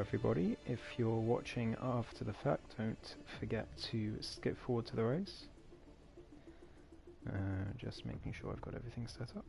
everybody. If you're watching after the fact, don't forget to skip forward to the race. Just making sure I've got everything set up.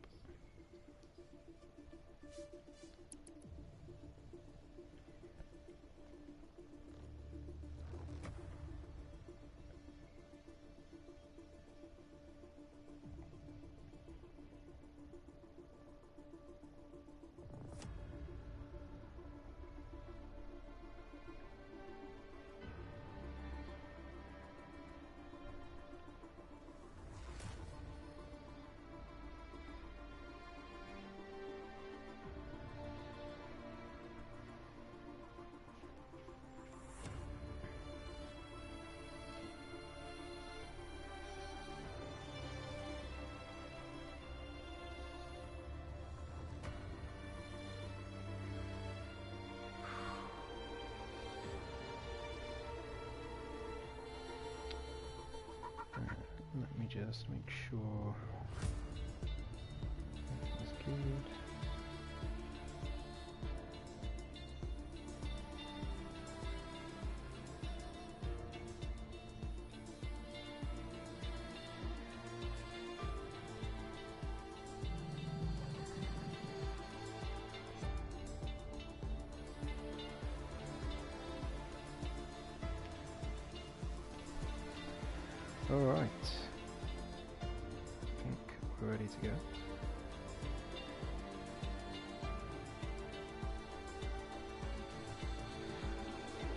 Let me just make sure everything's good. Alright, I think we're ready to go.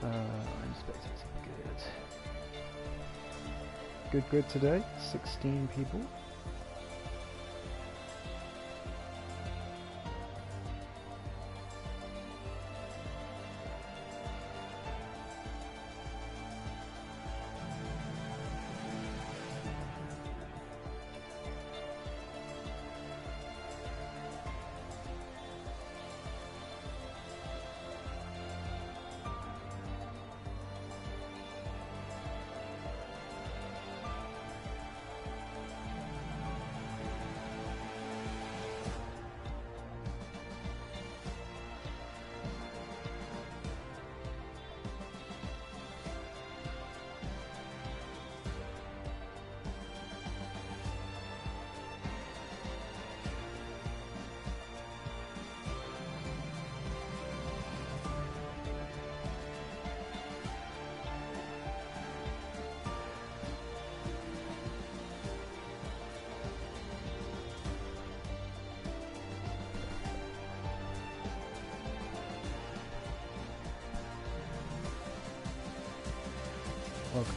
I'm spectating good. Good today, 16 people.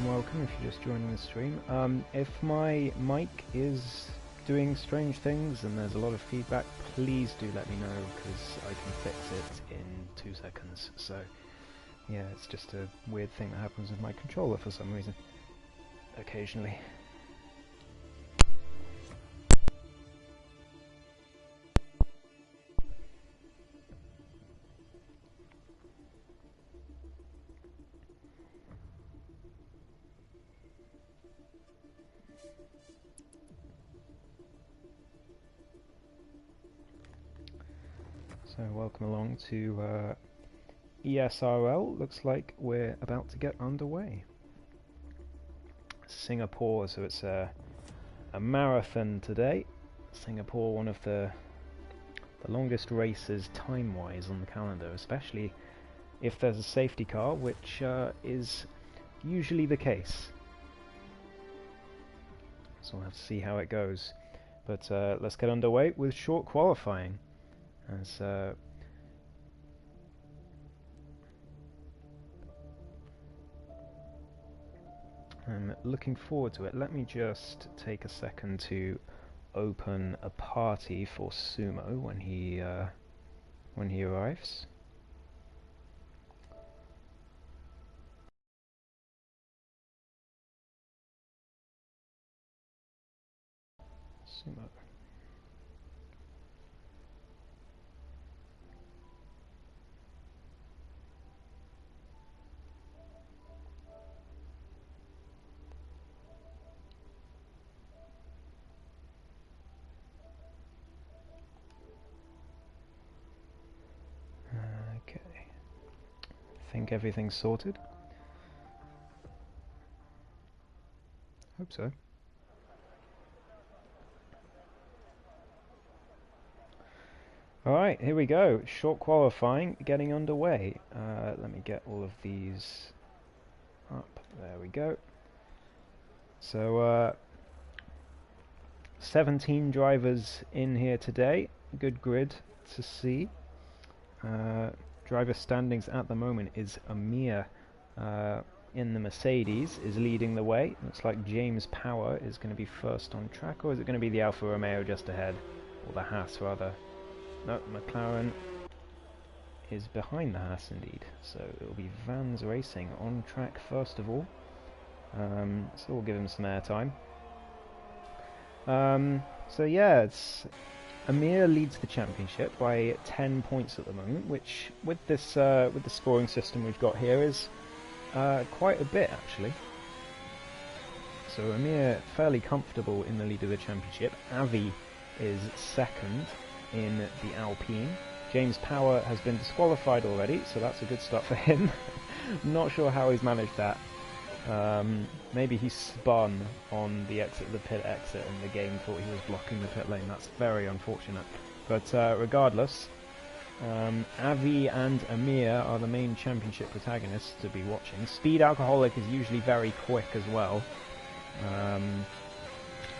Welcome if you're just joining the stream. If my mic is doing strange things and there's a lot of feedback, please do let me know, because I can fix it in 2 seconds. So yeah, it's just a weird thing that happens with my controller for some reason, occasionally. So welcome along to ESRL. Looks like we're about to get underway. Singapore, so it's a marathon today. Singapore, one of the longest races time-wise on the calendar, especially if there's a safety car, which is usually the case. So we'll have to see how it goes. But let's get underway with short qualifying. As I'm looking forward to it. Let me just take a second to open a party for Sumo when he arrives. Sumo. Okay. think everything's sorted. Hope so. Alright, here we go. Short qualifying getting underway. Let me get all of these up. There we go. So, 17 drivers in here today. Good grid to see. Driver standings at the moment is Amir in the Mercedes is leading the way. Looks like James Power is going to be first on track, or is it going to be the Alfa Romeo just ahead? Or the Haas rather. No, McLaren is behind the Haas indeed. So it'll be Vans Racing on track first of all. So we'll give him some airtime. So yeah, Amir leads the championship by 10 points at the moment, which with this with the scoring system we've got here is quite a bit actually. So Amir fairly comfortable in the lead of the championship. Avi is second in the Alpine. James Power has been disqualified already, so that's a good start for him. Not sure how he's managed that. Maybe he spun on the exit, the pit exit, and the game thought he was blocking the pit lane. That's very unfortunate. But regardless, Avi and Amir are the main championship protagonists to be watching. Speed Alcoholic is usually very quick as well.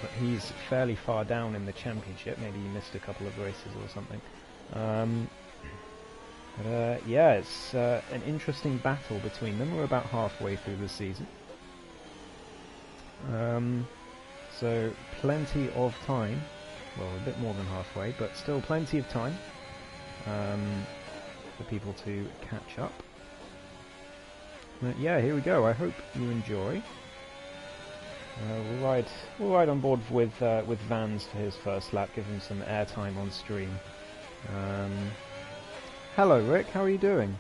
But he's fairly far down in the championship. Maybe he missed a couple of races or something. Yeah, it's an interesting battle between them. We're about halfway through the season. So plenty of time. Well, a bit more than halfway, but still plenty of time for people to catch up. But yeah, here we go. I hope you enjoy. We'll ride on board with Vans for his first lap, give him some airtime on stream. Hello Rick, how are you doing?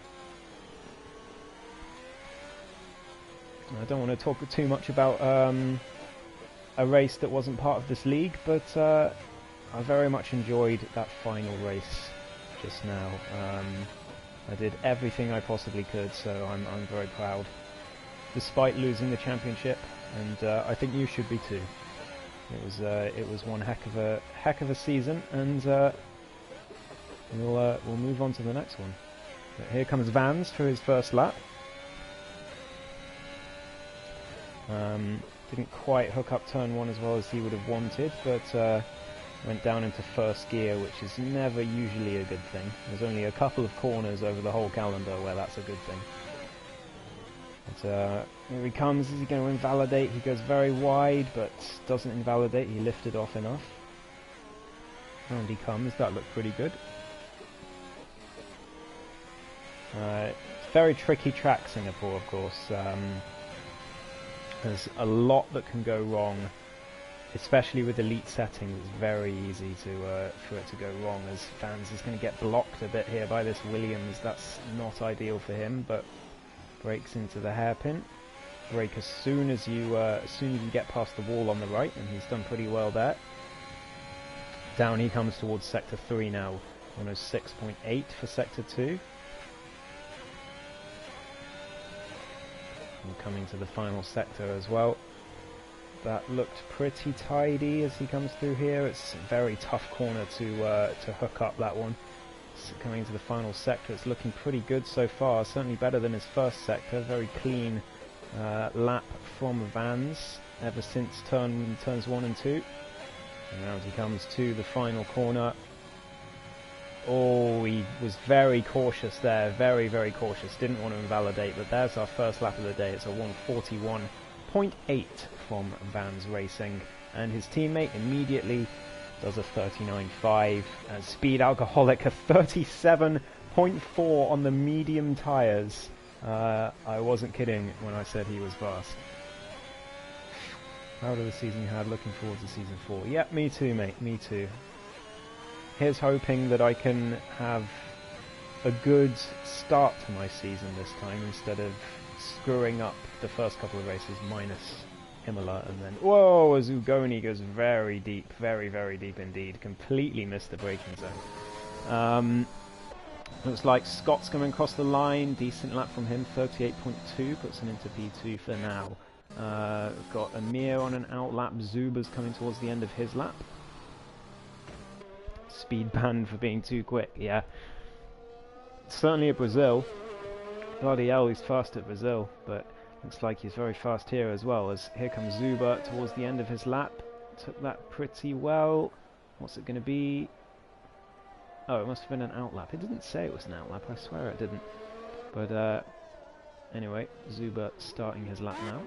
I don't want to talk too much about a race that wasn't part of this league, but I very much enjoyed that final race just now. I did everything I possibly could, so I'm very proud, despite losing the championship. And I think you should be too. It was one heck of a season, and we'll move on to the next one. But here comes Vans for his first lap. Didn't quite hook up turn one as well as he would have wanted, but went down into first gear, which is never usually a good thing. There's only a couple of corners over the whole calendar where that's a good thing. But here he comes. Is he going to invalidate? He goes very wide, but doesn't invalidate. He lifted off enough. Round he comes. That looked pretty good. Very tricky track, Singapore, of course. There's a lot that can go wrong, especially with elite settings. It's very easy for it to go wrong, as Vans is going to get blocked a bit here by this Williams. That's not ideal for him, but brakes into the hairpin. Brake as soon as you get past the wall on the right, and he's done pretty well there. Down he comes towards sector 3 now. 106.8 for sector 2. And coming to the final sector as well. That looked pretty tidy as he comes through here. It's a very tough corner to hook up that one. Coming to the final sector, it's looking pretty good so far, certainly better than his first sector. Very clean lap from Vans ever since turns 1 and 2. And now as he comes to the final corner, oh, he was very cautious there, very, very cautious, didn't want to invalidate, but there's our first lap of the day. It's a 1:41.8 from Vans Racing, and his teammate immediately does a 39.5, and Speed Alcoholic a 37.4 on the medium tyres. I wasn't kidding when I said he was fast. Proud of the season you had, looking forward to season 4. Yep, me too, mate, me too. Here's hoping that I can have a good start to my season this time, instead of screwing up the first couple of races, minus Imola, and then, whoa, Zugoni goes very deep, very, very deep indeed. Completely missed the braking zone. Looks like Scott's coming across the line. Decent lap from him, 38.2, puts him into P2 for now. We've got Amir on an out lap. Zuba's coming towards the end of his lap. Speed banned for being too quick, yeah. Certainly at Brazil. Bloody hell, he's fast at Brazil, but looks like he's very fast here as well, as here comes Zuba towards the end of his lap. Took that pretty well. What's it going to be? Oh, it must have been an out lap. It didn't say it was an out lap, I swear it didn't. But anyway, Zuba starting his lap now.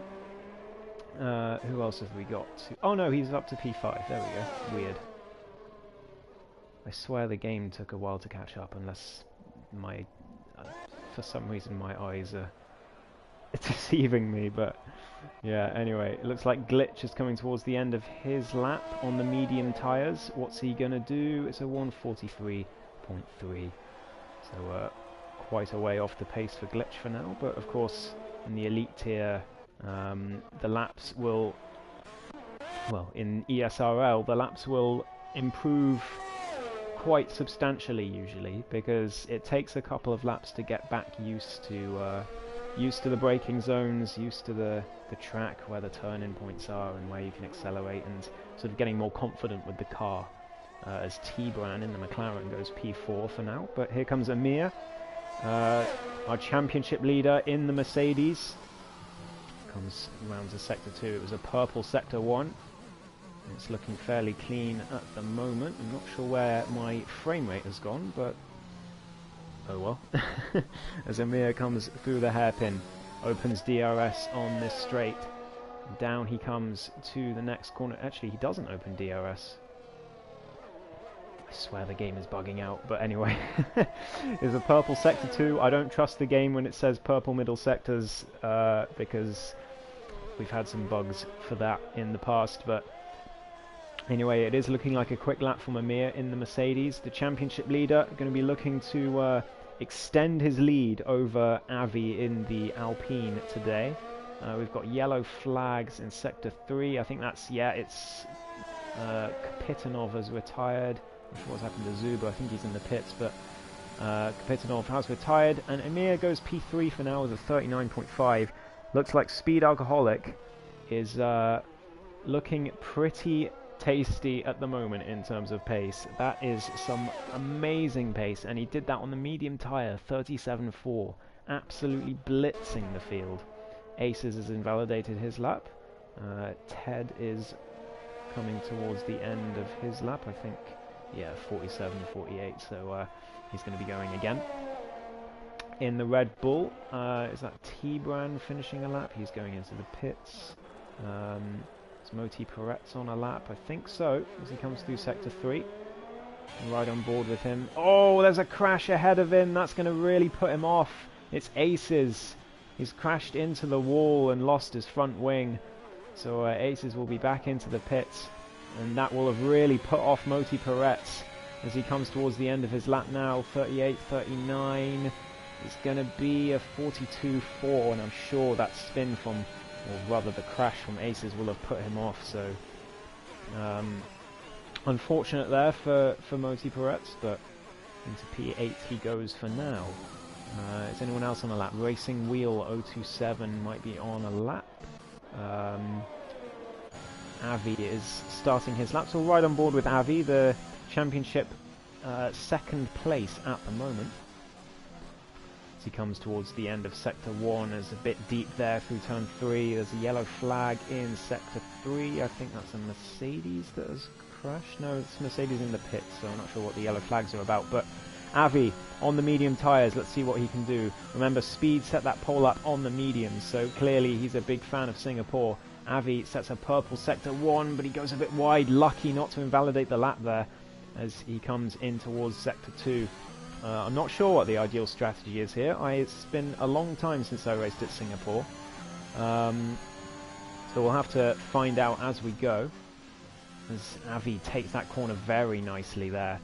Who else have we got? Oh no, he's up to P5. There we go. Weird. I swear the game took a while to catch up, unless my... for some reason my eyes are deceiving me, but... yeah, anyway, it looks like Glitch is coming towards the end of his lap on the medium tyres. What's he going to do? It's a 1:43.3. So quite a way off the pace for Glitch for now, but of course in the elite tier the laps will... well, in ESRL the laps will improve quite substantially usually, because it takes a couple of laps to get back used to the braking zones, used to the track where the turn-in points are and where you can accelerate, and sort of getting more confident with the car, as T-Bran in the McLaren goes P4 for now. But here comes Amir, our championship leader in the Mercedes. Comes round to Sector 2. It was a purple Sector 1. It's looking fairly clean at the moment. I'm not sure where my frame rate has gone, but oh well. As Amir comes through the hairpin, opens DRS on this straight. Down he comes to the next corner. Actually, he doesn't open DRS. I swear the game is bugging out, but anyway. It's a purple Sector 2. I don't trust the game when it says purple middle sectors, because we've had some bugs for that in the past, but anyway, it is looking like a quick lap from Amir in the Mercedes. The championship leader going to be looking to extend his lead over Avi in the Alpine today. We've got yellow flags in Sector 3. I think that's, yeah, it's Kapitanov has retired. I'm not sure what's happened to Zuba. I think he's in the pits, but Kapitanov has retired. And Amir goes P3 for now with a 39.5. Looks like Speed Alcoholic is looking pretty tasty at the moment in terms of pace. That is some amazing pace, and he did that on the medium tyre, 37.4, absolutely blitzing the field. Aces has invalidated his lap. Ted is coming towards the end of his lap, I think, yeah, 47.48, so he's going to be going again. In the Red Bull, is that T-Bran finishing a lap? He's going into the pits. Moti Peretz on a lap, I think so, as he comes through Sector 3. Right on board with him. Oh, there's a crash ahead of him. That's going to really put him off. It's Aces. He's crashed into the wall and lost his front wing. So Aces will be back into the pits, and that will have really put off Moti Peretz as he comes towards the end of his lap now. 38.39. It's going to be a 42.4, and I'm sure that spin from, or rather the crash from Aces, will have put him off. So unfortunate there for Moti Peretz, but into P8 he goes for now. Is anyone else on a lap? Racing Wheel 027 might be on a lap. Avi is starting his lap, so right on board with Avi, the championship second place at the moment. As he comes towards the end of Sector 1, there's a bit deep there through Turn 3. There's a yellow flag in Sector 3. I think that's a Mercedes that has crashed. No, it's Mercedes in the pits, so I'm not sure what the yellow flags are about. But Avi on the medium tyres, let's see what he can do. Remember, Speed set that pole up on the mediums, so clearly he's a big fan of Singapore. Avi sets a purple Sector 1, but he goes a bit wide. Lucky not to invalidate the lap there as he comes in towards Sector 2. I'm not sure what the ideal strategy is here. It's been a long time since I raced at Singapore. So we'll have to find out as we go. As Avi takes that corner very nicely there.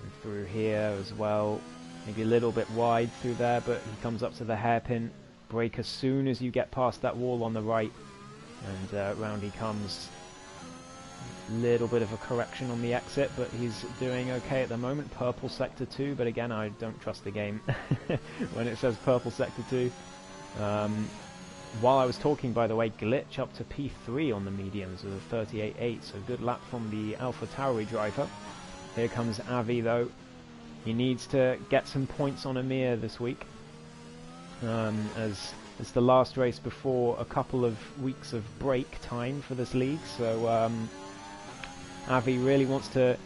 And through here as well. Maybe a little bit wide through there, but he comes up to the hairpin. Brake as soon as you get past that wall on the right. And round he comes. Little bit of a correction on the exit, but he's doing okay at the moment. Purple sector 2, but again, I don't trust the game when it says purple sector 2. While I was talking, by the way, glitch up to P3 on the mediums with a 38.8, so good lap from the Alpha Tauri driver. Here comes Avi though. He needs to get some points on Amir this week, as it's the last race before a couple of weeks of break time for this league, so Avi really wants to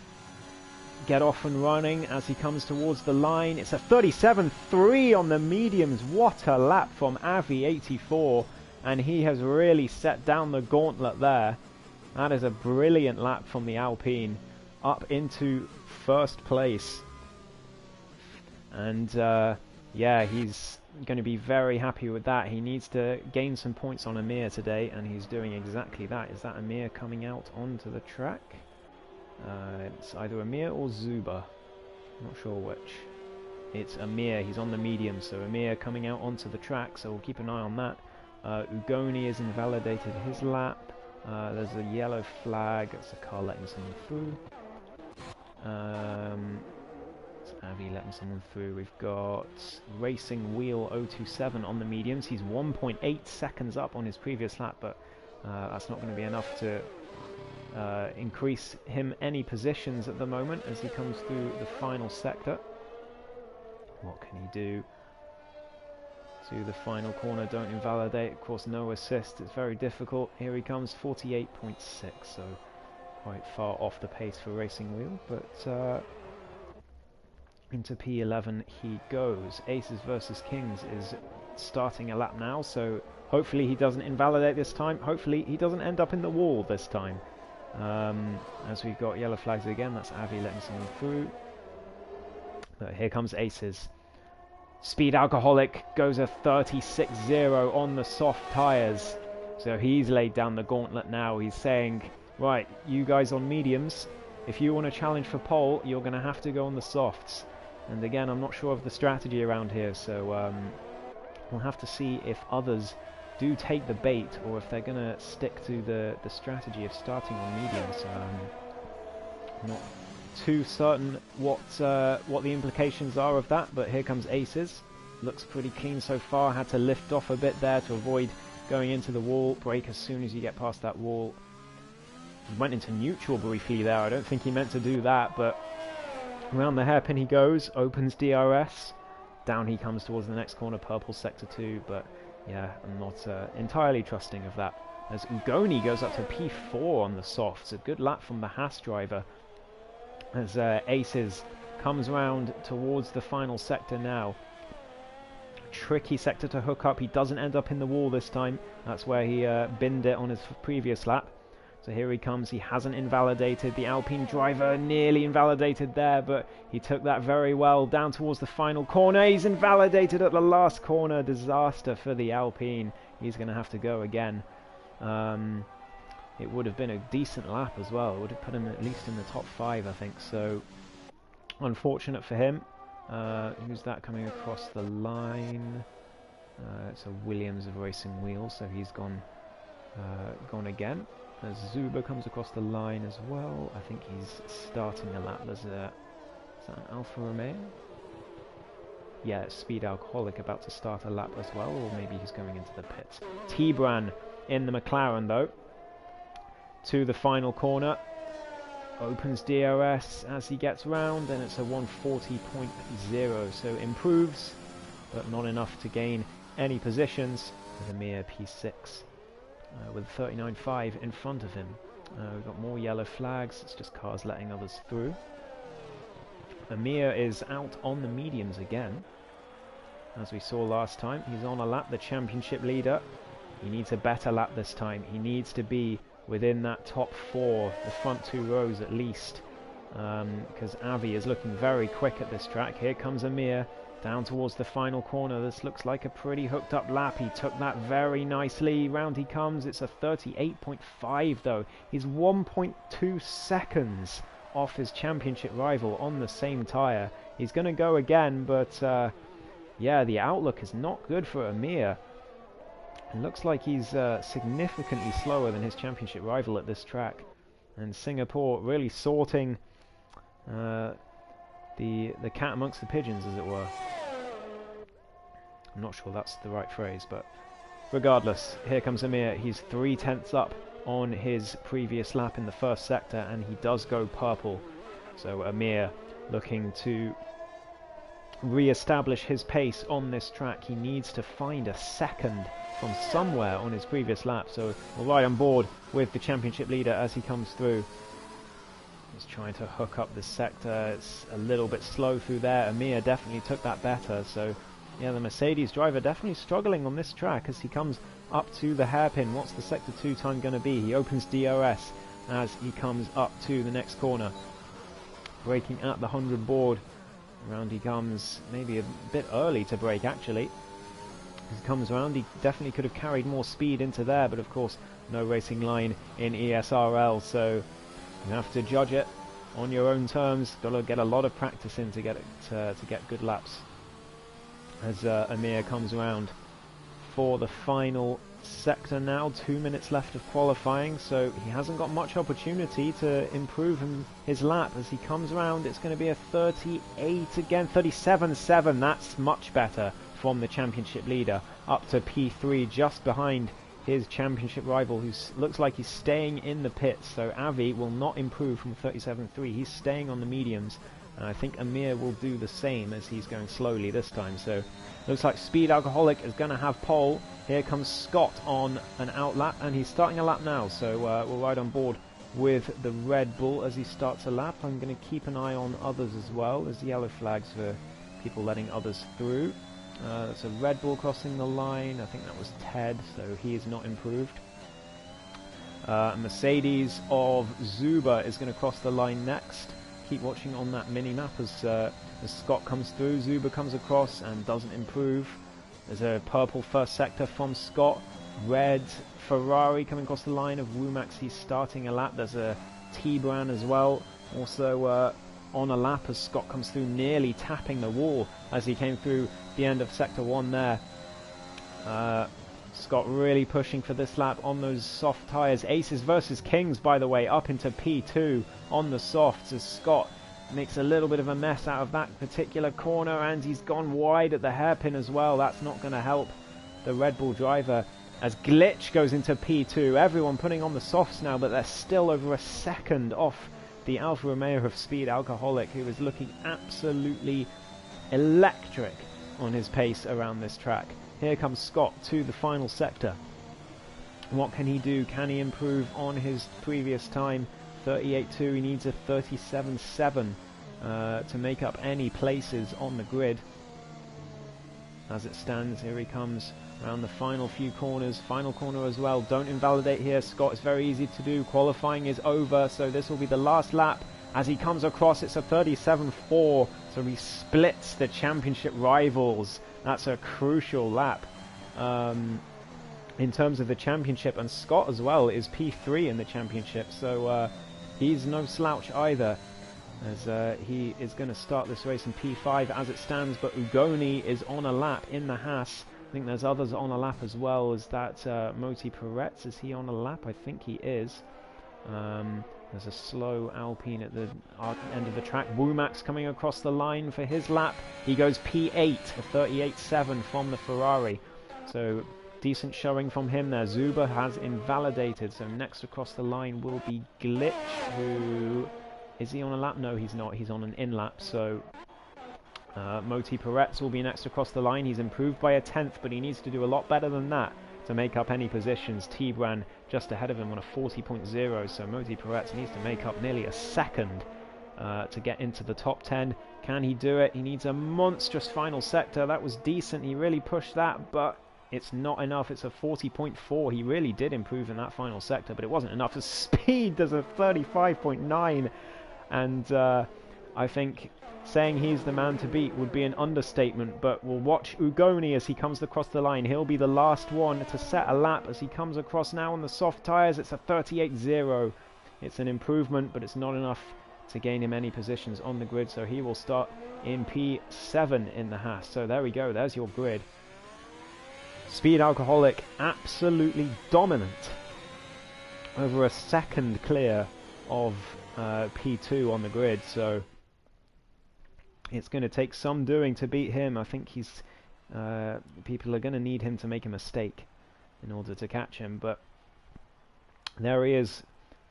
get off and running as he comes towards the line. It's a 37.3 on the mediums. What a lap from Avi, 84, and he has really set down the gauntlet there. That is a brilliant lap from the Alpine up into first place, and yeah, he's going to be very happy with that. He needs to gain some points on Amir today, and he's doing exactly that. Is that Amir coming out onto the track? It's either Amir or Zuba. Not sure which. It's Amir. He's on the medium, so Amir coming out onto the track, so we'll keep an eye on that. Ugoni has invalidated his lap. There's a yellow flag. It's a car letting someone through. It's Avi letting someone through. We've got Racing Wheel 027 on the mediums. He's 1.8 seconds up on his previous lap, but that's not going to be enough to increase him any positions at the moment as he comes through the final sector. What can he do? To the final corner, don't invalidate, of course no assist, it's very difficult. Here he comes, 48.6, so quite far off the pace for Racing Wheel, but into P11 he goes. Aces versus Kings is starting a lap now, so hopefully he doesn't invalidate this time, hopefully he doesn't end up in the wall this time. As we've got yellow flags again, that's Avi letting someone through. But here comes Aces. Speed Alcoholic goes a 36.0 on the soft tyres. So he's laid down the gauntlet now. He's saying, right, you guys on mediums, if you want to challenge for pole, you're going to have to go on the softs. And again, I'm not sure of the strategy around here, so we'll have to see if others do take the bait, or if they're going to stick to the strategy of starting on mediums. I'm not too certain what the implications are of that, but here comes Aces. Looks pretty clean so far. Had to lift off a bit there to avoid going into the wall. Brake as soon as you get past that wall. He went into neutral briefly there. I don't think he meant to do that, but around the hairpin he goes, opens DRS. Down he comes towards the next corner, purple sector 2, but yeah, I'm not entirely trusting of that. As Ugoni goes up to P4 on the softs. A good lap from the Haas driver. As Aces comes round towards the final sector now. Tricky sector to hook up. He doesn't end up in the wall this time. That's where he binned it on his previous lap. So here he comes. He hasn't invalidated. The Alpine driver nearly invalidated there, but he took that very well down towards the final corner. He's invalidated at the last corner. Disaster for the Alpine. He's going to have to go again. It would have been a decent lap as well. It would have put him at least in the top 5, I think. So unfortunate for him. Who's that coming across the line? It's a Williams of Racing Wheel, so he's gone again. As Zuba comes across the line as well. I think he's starting a lap. Is that an Alfa Romeo? Yeah, it's Speed Alcoholic about to start a lap as well, or maybe he's going into the pits. Tibran in the McLaren though. To the final corner. Opens DRS as he gets round, and it's a 140.0, so improves, but not enough to gain any positions, with a mere P6. With 39.5 in front of him. We've got more yellow flags, it's just cars letting others through. Amir is out on the mediums again. As we saw last time, he's on a lap, the championship leader. He needs a better lap this time. He needs to be within that top 4, the front 2 rows at least. Because Avi is looking very quick at this track. Here comes Amir. Down towards the final corner. This looks like a pretty hooked up lap. He took that very nicely. Round he comes. It's a 38.5 though. He's 1.2 seconds off his championship rival on the same tyre. He's going to go again, but yeah, the outlook is not good for Amir. It looks like he's significantly slower than his championship rival at this track. And Singapore really sorting the cat amongst the pigeons, as it were. I'm not sure that's the right phrase, but regardless, here comes Amir. He's 3/10 up on his previous lap in the first sector, and he does go purple. So Amir looking to re-establish his pace on this track. He needs to find a second from somewhere on his previous lap. So we're right on board with the championship leader as he comes through. He's trying to hook up this sector. It's a little bit slow through there. Amir definitely took that better. So yeah, the Mercedes driver definitely struggling on this track as he comes up to the hairpin. What's the sector 2 time going to be? He opens DRS as he comes up to the next corner. Braking at the 100 board. Around he comes, maybe a bit early to brake actually. As he comes around, he definitely could have carried more speed into there, but of course no racing line in ESRL, so you have to judge it on your own terms. Got to get a lot of practice in to get it to get good laps. As Amir comes around for the final sector now, 2 minutes left of qualifying, so he hasn't got much opportunity to improve his lap. As he comes around, it's going to be a 38 again, 37.7. That's much better from the championship leader, up to P3, just behind his championship rival, who looks like he's staying in the pits. So Avi will not improve from 37.3. He's staying on the mediums, and I think Amir will do the same as he's going slowly this time. So looks like Speed Alcoholic is going to have pole. Here comes Scott on an out lap, and he's starting a lap now. So we're right on board with the Red Bull as he starts a lap. I'm going to keep an eye on others as well. There's yellow flags for people letting others through. That's a Red Bull crossing the line. I think that was Ted, so he is not improved. Mercedes of Zuba is going to cross the line next. Keep watching on that mini-map as Scott comes through. Zuba comes across and doesn't improve. There's a purple first sector from Scott. Red Ferrari coming across the line of Womax. He's starting a lap. There's a T-Bran as well. Also on a lap as Scott comes through, nearly tapping the wall as he came through the end of sector 1 there. Scott really pushing for this lap on those soft tyres. Aces versus Kings, by the way, up into P2 on the softs as Scott makes a little bit of a mess out of that particular corner, and he's gone wide at the hairpin as well. That's not going to help the Red Bull driver as Glitch goes into P2. Everyone putting on the softs now, but they're still over a second off the Alfa Romeo of Speed Alcoholic, who is looking absolutely electric on his pace around this track. Here comes Scott to the final sector. What can he do? Can he improve on his previous time? 38.2. He needs a 37.7 to make up any places on the grid. As it stands, here he comes around the final few corners. Final corner as well. Don't invalidate here, Scott. It's very easy to do. Qualifying is over, so this will be the last lap. As he comes across, it's a 37.4, so he splits the championship rivals. That's a crucial lap in terms of the championship, and Scott as well is P3 in the championship, so he's no slouch either, as he is going to start this race in P5 as it stands. But Ugoni is on a lap in the Haas. I think there's others on a lap as well. Is that Moti Peretz? Is he on a lap? I think he is. There's a slow Alpine at the end of the track. Womax coming across the line for his lap. He goes P8, a 38.7 from the Ferrari. So decent showing from him there. Zuba has invalidated, so next across the line will be Glitch, who... Is he on a lap? No, he's not. He's on an in-lap, so... Moti Peretz will be next across the line. He's improved by a 10th, but he needs to do a lot better than that to make up any positions. T-Bran just ahead of him on a 40.0, so Moti Peretz needs to make up nearly a second to get into the top 10. Can he do it? He needs a monstrous final sector. That was decent. He really pushed that, but it's not enough. It's a 40.4. He really did improve in that final sector, but it wasn't enough. His speed does a 35.9, and I think saying he's the man to beat would be an understatement, but we'll watch Ugoni as he comes across the line. He'll be the last one to set a lap as he comes across now on the soft tyres. It's a 38.0. It's an improvement, but it's not enough to gain him any positions on the grid, so he will start in P7 in the Haas. So there we go, there's your grid. Speed Alcoholic absolutely dominant, over a second clear of P2 on the grid, so it's going to take some doing to beat him. I think he's people are going to need him to make a mistake in order to catch him, but there he is,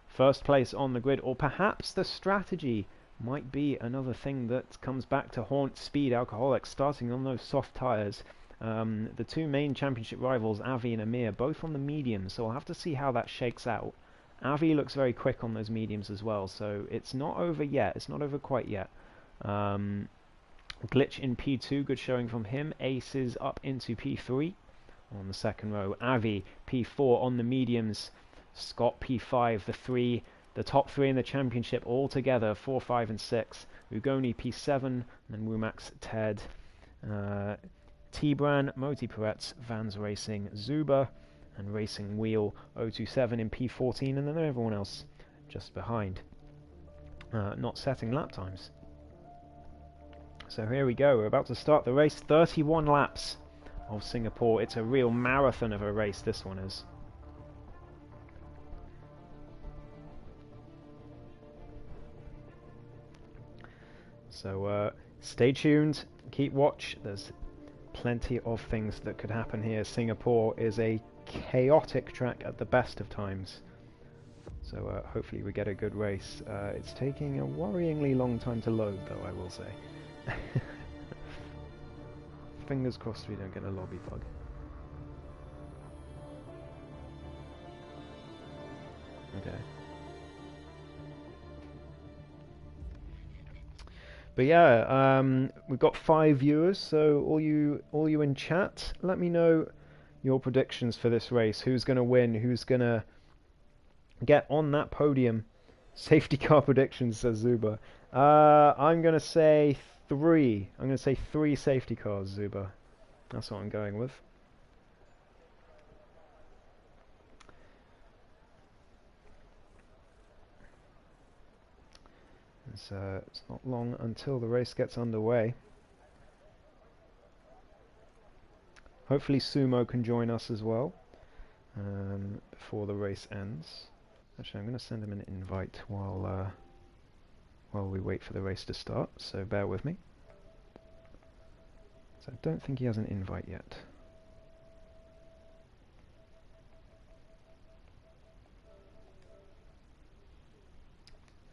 first place on the grid. Or perhaps the strategy might be another thing that comes back to haunt Speed Alcoholics, starting on those soft tyres. The two main championship rivals, Avi and Amir, both on the mediums, so we'll have to see how that shakes out. Avi looks very quick on those mediums as well, so it's not over yet. It's not over quite yet. Glitch in P2, good showing from him. Aces up into P3 on the second row. Avi P4 on the mediums. Scott P5, the top three in the championship all together, 4, 5 and 6. Ugoni P7, and then Rumax, Ted, T-Bran, Moti Peretz, Vans Racing, Zuba, and Racing Wheel 027 in P14, and then everyone else just behind, not setting lap times. So here we go, we're about to start the race, 31 laps of Singapore. It's a real marathon of a race, this one is. So stay tuned, keep watch, there's plenty of things that could happen here. Singapore is a chaotic track at the best of times, so hopefully we get a good race. It's taking a worryingly long time to load, though, I will say. Fingers crossed we don't get a lobby bug. Okay. But yeah, we've got 5 viewers, so all you in chat, let me know your predictions for this race. Who's going to win? Who's going to get on that podium? Safety car predictions, says Zuba. I'm going to say 3. I'm going to say 3 safety cars, Zuba. That's what I'm going with. It's not long until the race gets underway. Hopefully Sumo can join us as well before the race ends. Actually, I'm going to send him an invite while we wait for the race to start, so bear with me. So I don't think he has an invite yet.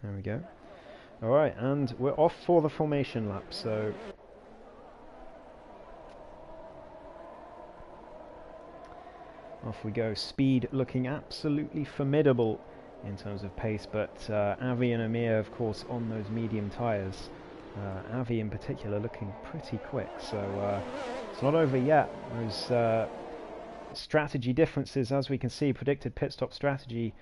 There we go. Alright, and we're off for the formation lap, so off we go. Speed looking absolutely formidable in terms of pace, but Avi and Amir, of course, on those medium tyres. Avi in particular looking pretty quick, so it's not over yet. Those strategy differences, as we can see, predicted pit stop strategy.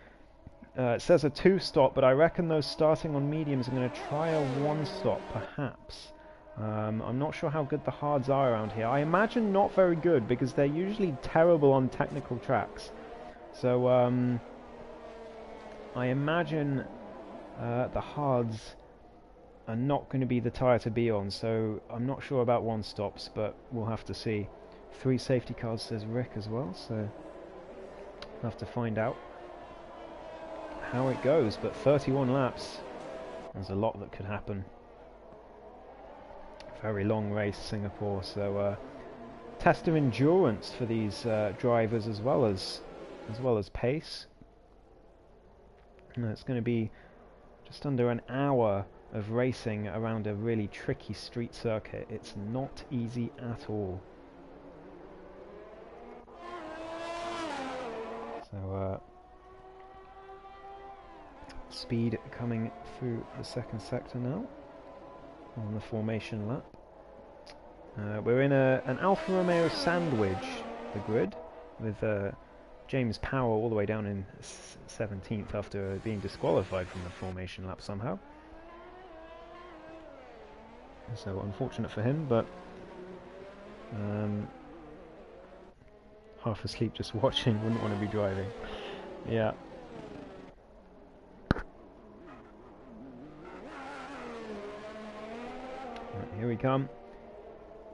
It says a 2-stop, but I reckon those starting on mediums are going to try a 1-stop, perhaps. I'm not sure how good the hards are around here. I imagine not very good, because they're usually terrible on technical tracks. So, I imagine the hards are not going to be the tyre to be on, so I'm not sure about 1-stops, but we'll have to see. 3 safety cars, says Rick as well, so we'll have to find out how it goes. But 31 laps, there's a lot that could happen. Very long race, Singapore, so test of endurance for these drivers as well as pace. And it's going to be just under an hour of racing around a really tricky street circuit. It's not easy at all. So Speed coming through the second sector now on the formation lap. We're in an Alfa Romeo sandwich, the grid, with James Power all the way down in 17th after being disqualified from the formation lap somehow. So unfortunate for him, but half asleep just watching, wouldn't want to be driving. Yeah. Right, here we come.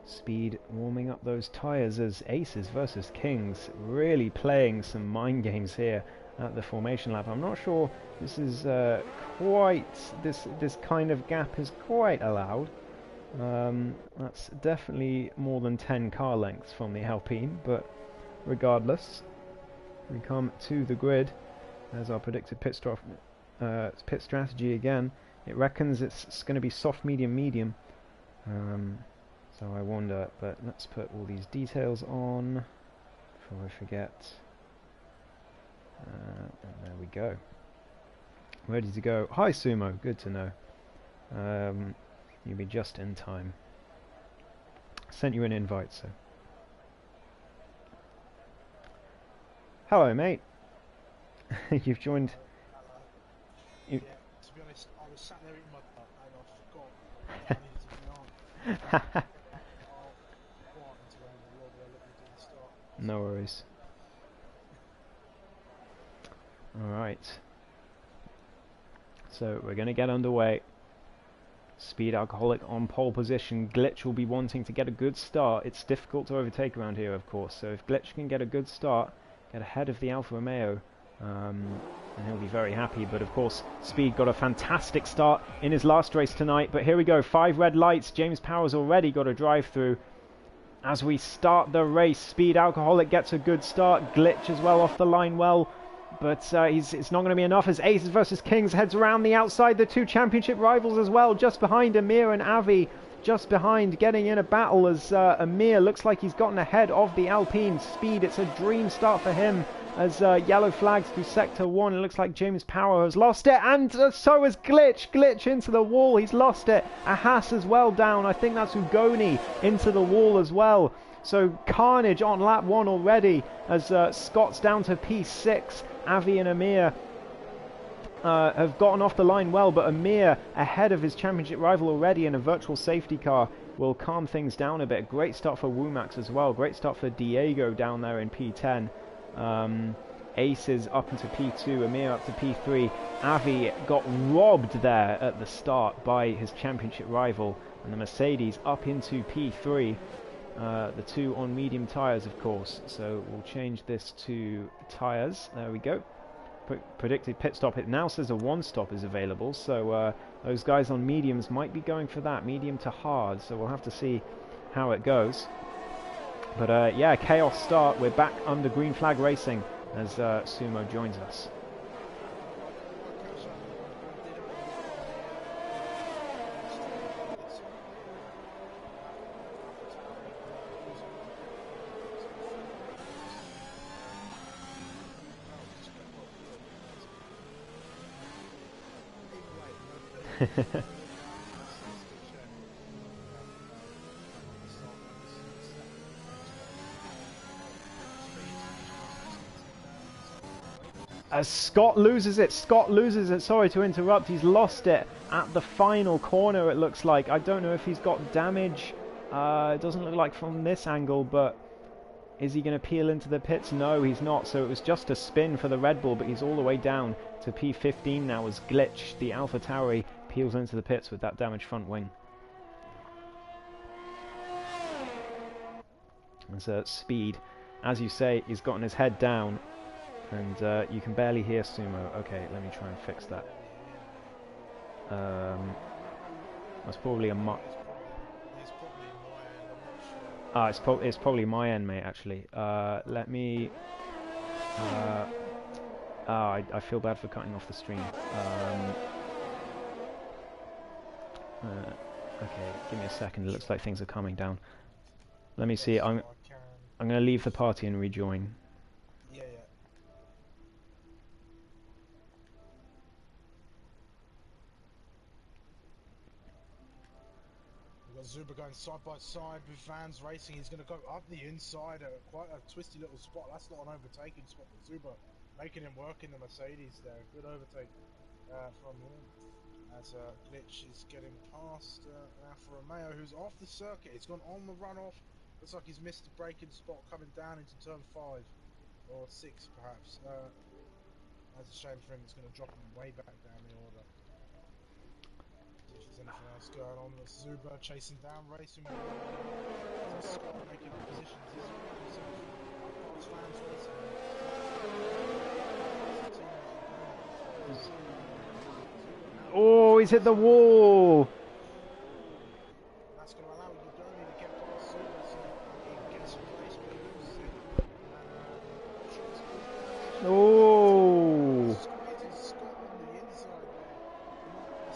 Speed warming up those tyres as aces versus kings, really playing some mind games here. at the formation lap. I'm not sure this is this kind of gap is quite allowed. That's definitely more than 10 car lengths from the Alpine, but regardless, we come to the grid. There's our predicted pit strategy again. It reckons it's going to be soft, medium, medium. So I wonder, but let's put all these details on before I forget. And there we go. Ready to go. Hi Sumo, good to know. You'll be just in time. Sent you an invite, so. Hello, mate. You've joined. Yeah, to be honest, I was sat there eating my butt and I forgot I needed to be on. No worries. Alright. So we're going to get underway. Speed Alcoholic on pole position. Glitch will be wanting to get a good start. It's difficult to overtake around here, of course. So if Glitch can get a good start, get ahead of the Alfa Romeo, and he'll be very happy. But of course, Speed got a fantastic start in his last race tonight. But here we go, 5 red lights. James Power's already got a drive through. As we start the race, Speed Alcoholic gets a good start. Glitch as well off the line well. But it's not going to be enough as Aces versus Kings heads around the outside. The 2 championship rivals as well, just behind Amir and Avi. Just behind, getting in a battle as Amir looks like he's gotten ahead of the Alpine. Speed, it's a dream start for him as yellow flags through Sector 1. It looks like James Power has lost it, and so has Glitch. Glitch into the wall, he's lost it. A Haas as well down, I think that's Ugoni into the wall as well. So carnage on lap 1 already as Scott's down to P6. Avi and Amir have gotten off the line well, but Amir ahead of his championship rival already in a virtual safety car will calm things down a bit. Great start for Womax as well. Great start for Diego down there in P10. Aces up into P2, Amir up to P3. Avi got robbed there at the start by his championship rival, and the Mercedes up into P3. The 2 on medium tyres, of course, so we'll change this to tyres. There we go. Predicted pit stop. It now says a 1 stop is available, so those guys on mediums might be going for that, medium to hard, so we'll have to see how it goes. But yeah, chaos start. We're back under green flag racing as Sumo joins us. As Scott loses it, sorry to interrupt, he's lost it at the final corner, it looks like. I don't know if he's got damage, it doesn't look like from this angle, but is he going to peel into the pits? No, he's not, so it was just a spin for the Red Bull, but he's all the way down to P15 now as Glitch, the AlphaTauri, peels into the pits with that damaged front wing. As Speed, as you say, he's gotten his head down, and you can barely hear Sumo. Okay, let me try and fix that. That's probably a it's probably my end, mate, actually. Let me... I feel bad for cutting off the stream. Okay, give me a second. It looks like things are calming down. Let me see. I'm going to leave the party and rejoin. Yeah, yeah. We've got Zuba going side by side with Vans racing. He's going to go up the inside at quite a twisty little spot. That's not an overtaking spot for Zuba, making him work in the Mercedes there. Good overtake from him. As Glitch is getting past Alfa Romeo, who's off the circuit. He's gone on the runoff. Looks like he's missed the braking spot coming down into turn 5 or 6, perhaps. That's a shame for him. It's going to drop him way back down the order. If there's anything else going on, that's Zuba chasing down, racing with Scott making positions. Fans racing. he's hit the wall. That's going to allow Ugoni to get past Zuba so he can get some place, but he loses it. And Oh. squeezes Scott on the inside there. Might be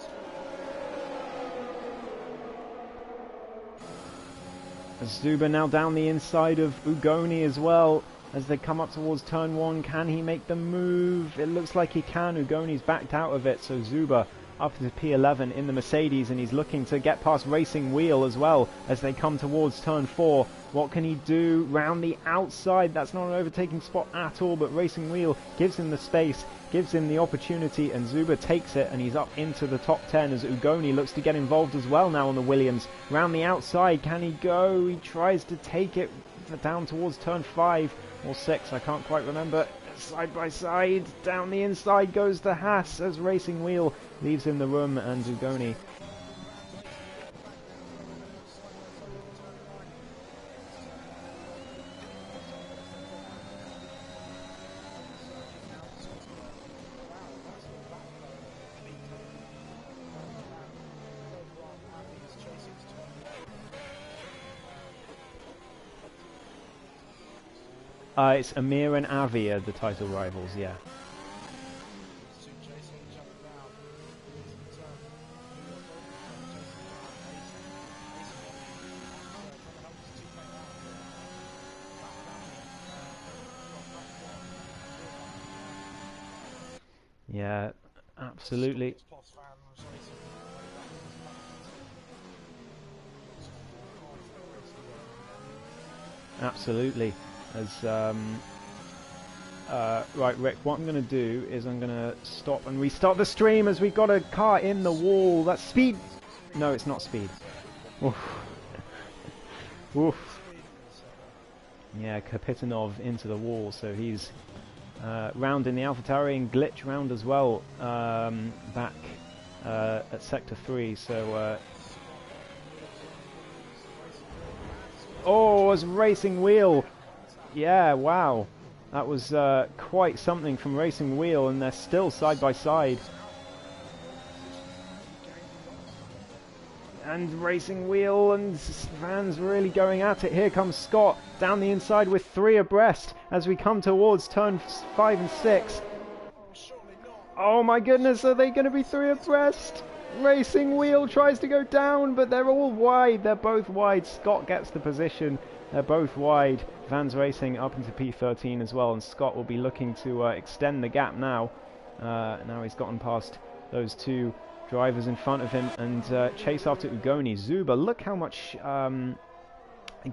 straight. Zuba now down the inside of Ugoni as well as they come up towards turn 1. Can he make the move? It looks like he can. Ugoni's backed out of it, so Zuba up to P11 in the Mercedes, and he's looking to get past Racing Wheel as well as they come towards turn 4. What can he do? Round the outside. That's not an overtaking spot at all, but Racing Wheel gives him the space, gives him the opportunity, and Zuba takes it, and he's up into the top 10 as Ugoni looks to get involved as well now on the Williams. Round the outside, can he go? He tries to take it down towards turn 5 or 6, I can't quite remember. Side by side, down the inside goes the Haas as Racing Wheel leaves him the room, and Ugoni. It's Amir and Avi are the title rivals, yeah. Yeah, absolutely. Absolutely. As right, Rick, what I'm going to do is I'm going to stop and restart the stream as we've got a car in the wall. That's speed. No, it's not speed. Oof. Oof. Yeah, Kapitanov into the wall, so he's round in the AlphaTauri and glitch round as well, back at Sector 3, so oh, as Racing Wheel, yeah, wow, that was quite something from Racing Wheel, and they're still side by side. And Racing Wheel and fans really going at it. Here comes Scott down the inside with 3 abreast as we come towards turn 5 and 6. Oh my goodness, are they going to be 3 abreast? Racing Wheel tries to go down, but they're all wide. They're both wide. Scott gets the position. They're both wide. Vans Racing up into P13 as well, and Scott will be looking to extend the gap now. Now he's gotten past those 2 drivers in front of him and chase after Ugoni. Zuba, look how much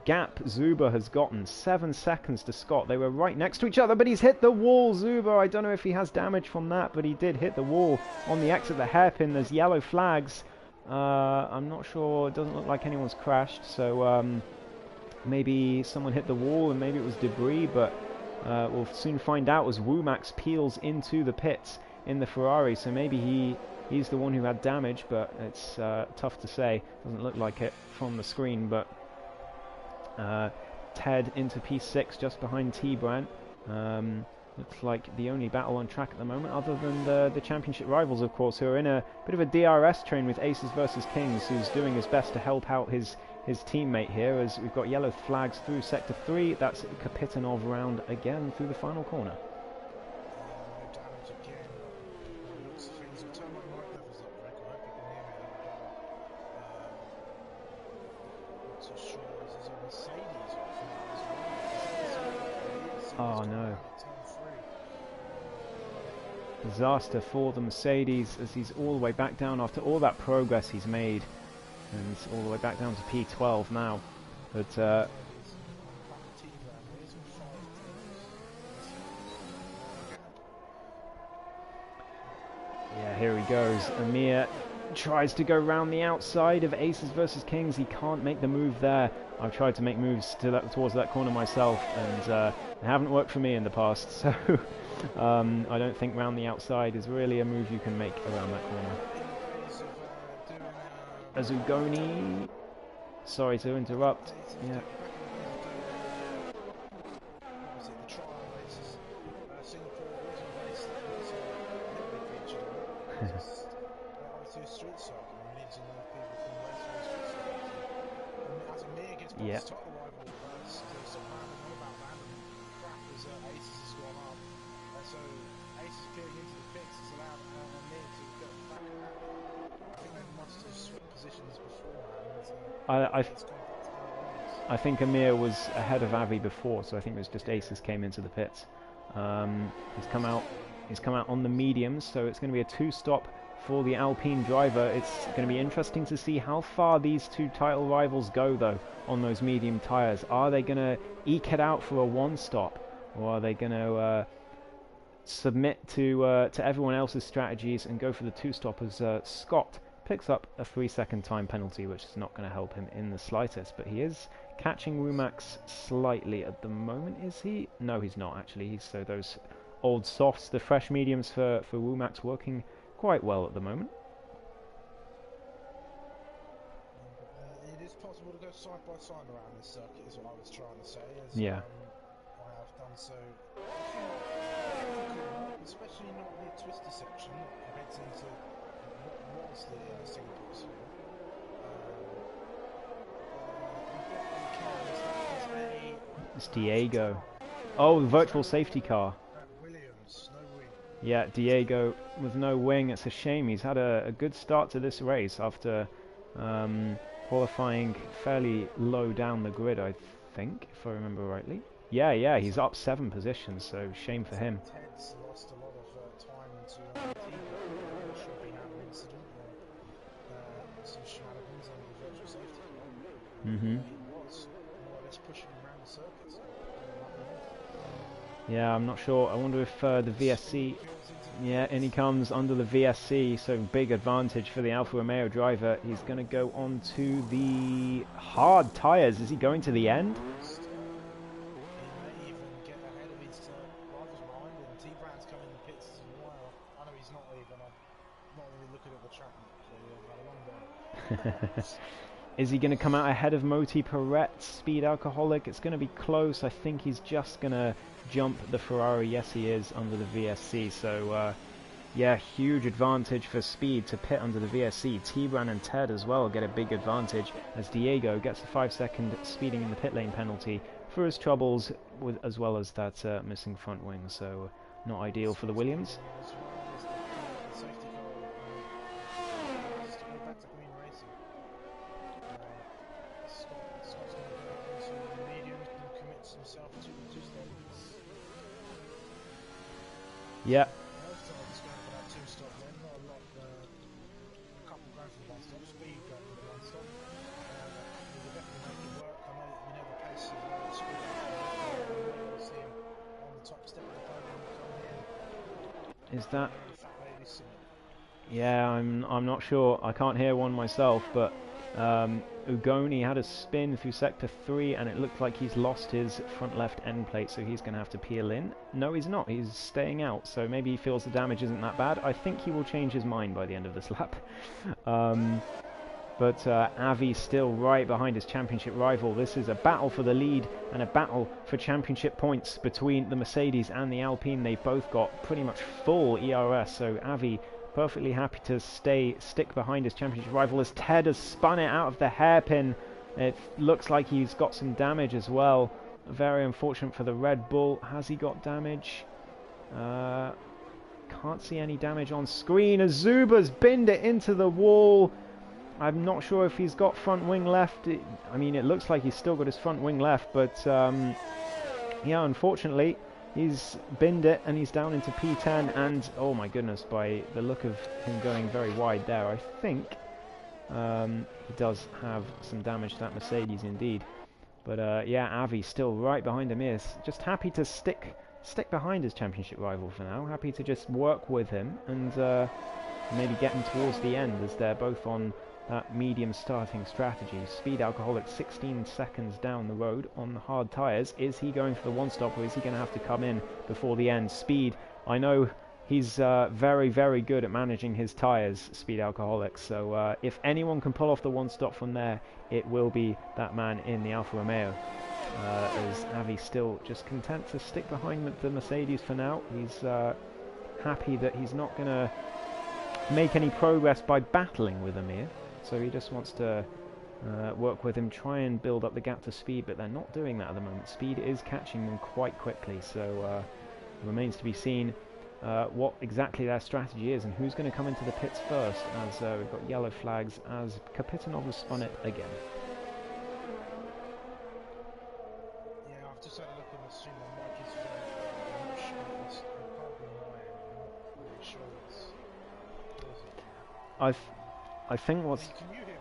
gap Zuba has gotten. 7 seconds to Scott. They were right next to each other, but he's hit the wall. Zuba, I don't know if he has damage from that, but he did hit the wall on the exit of the hairpin. There's yellow flags. I'm not sure. It doesn't look like anyone's crashed, so maybe someone hit the wall and maybe it was debris, but we'll soon find out as Womax peels into the pits in the Ferrari, so maybe he's the one who had damage, but it's tough to say. Doesn't look like it from the screen, but Ted into P6 just behind T-Brand. Looks like the only battle on track at the moment, other than the championship rivals, of course, who are in a bit of a DRS train with Aces versus Kings, who's doing his best to help out his teammate here, as we've got yellow flags through Sector 3. That's Kapitanov round again through the final corner. Oh no. Disaster for the Mercedes as he's all the way back down after all that progress he's made. And he's all the way back down to P12 now. But yeah, here he goes. Amir tries to go round the outside of Aces versus Kings. He can't make the move there. I've tried to make moves towards that corner myself, and they haven't worked for me in the past, so I don't think round the outside is really a move you can make around that corner. Azugoni, sorry to interrupt. Yeah. circuit. We need to know if people can race on street circuits. And as Amir gets past Yeah. his title rival, there's some random about random crap as Aces has gone up. So Aces peering into the pits has allowed Amir to get back at Avi. I think they must have swapped positions beforehand. It's gone back to how it was. I think Amir was ahead of Avi before, so I think it was just Aces came into the pits. He's come out on the mediums, so it's going to be a two-stop for the Alpine driver. It's going to be interesting to see how far these two title rivals go, though, on those medium tyres. Are they going to eke it out for a one-stop, or are they going to submit to everyone else's strategies and go for the two-stop as Scott picks up a 3-second time penalty, which is not going to help him in the slightest, but he is catching Rumax slightly at the moment, is he? No, he's not, actually. So those old softs, the fresh mediums for Rumax working quite well at the moment. It is possible to go side by side around this circuit, is what I was trying to say. As, Yeah. I have done so. Especially not the twisty section that heads into what was the Singapore circuit. It's Diego. Oh, the virtual safety car. Williams, no wing. Yeah, Diego with no wing. It's a shame. He's had a good start to this race after qualifying fairly low down the grid, I think, if I remember rightly. Yeah, he's up 7 positions, so shame for him. Ted's lost a lot of time into there should be an incident or some shenanigans on the virtual safety car. He was more or less pushing around the circuits. Yeah, I'm not sure. I wonder if the VSC... Yeah, in he comes under the VSC, so big advantage for the Alfa Romeo driver. He's going to go on to the hard tyres. Is he going to the end? He may even get ahead of his rivals behind him. T-Brand's coming in the pits as well. I know he's not even. I'm not really looking at the track much. I've had a long day. Is he going to come out ahead of Moti Perret, Speed Alcoholic? It's going to be close. I think he's just going to jump the Ferrari. Yes, he is under the VSC. So, yeah, huge advantage for Speed to pit under the VSC. T-Bran and Ted as well get a big advantage as Diego gets a 5-second speeding in the pit lane penalty for his troubles, as well as that missing front wing. So, not ideal for the Williams. Yeah. Is that? Yeah, I'm not sure. I can't hear one myself, but Ugoni had a spin through sector 3 and it looked like he's lost his front left end plate, so he's going to have to peel in. No, he's not. He's staying out, so maybe he feels the damage isn't that bad. I think he will change his mind by the end of this lap. But Avi still right behind his championship rival. This is a battle for the lead and a battle for championship points between the Mercedes and the Alpine. They've both got pretty much full ERS, so Avi perfectly happy to stick behind his championship rival as Ted has spun it out of the hairpin. It looks like he's got some damage as well. Very unfortunate for the Red Bull. Has he got damage? Can't see any damage on screen as Zuba's binned it into the wall. I'm not sure if he's got front wing left. I mean, it looks like he's still got his front wing left, but yeah, unfortunately, he's binned it and he's down into P10. And oh my goodness, by the look of him going very wide there, I think he does have some damage to that Mercedes indeed. But yeah, Avi still right behind him is just happy to stick behind his championship rival for now. Happy to just work with him and maybe get him towards the end as they're both on that medium starting strategy. Speed Alcoholic 16 seconds down the road on the hard tyres. Is he going for the one stop or is he going to have to come in before the end? Speed, I know he's very, very good at managing his tyres, Speed Alcoholic. So if anyone can pull off the one stop from there, it will be that man in the Alfa Romeo. As Avi still just content to stick behind the Mercedes for now. He's happy that he's not going to make any progress by battling with Amir. So he just wants to work with him, try and build up the gap to speed, but they're not doing that at the moment. Speed is catching them quite quickly, so it remains to be seen what exactly their strategy is and who's going to come into the pits first, as we've got yellow flags as Kapitanov has spun it again. Yeah, I've just had a look on the stream. My mic is very bad. I'm not sure if it's, it can't be my end. I'm not really sure what's. I think what's... Can you hear me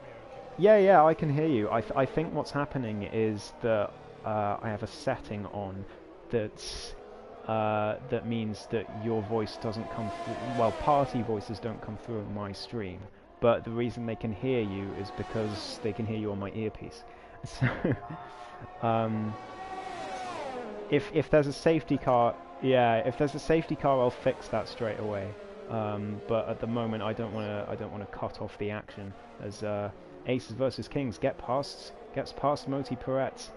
okay? Yeah, I can hear you. I think what's happening is that I have a setting on that's that means that your voice doesn't come through. Well, party voices don't come through on my stream, but the reason they can hear you is because they can hear you on my earpiece. So, if there's a safety car, yeah, if there's a safety car, I'll fix that straight away. But at the moment, I don't want to cut off the action as Aces versus Kings gets past Moti Peretz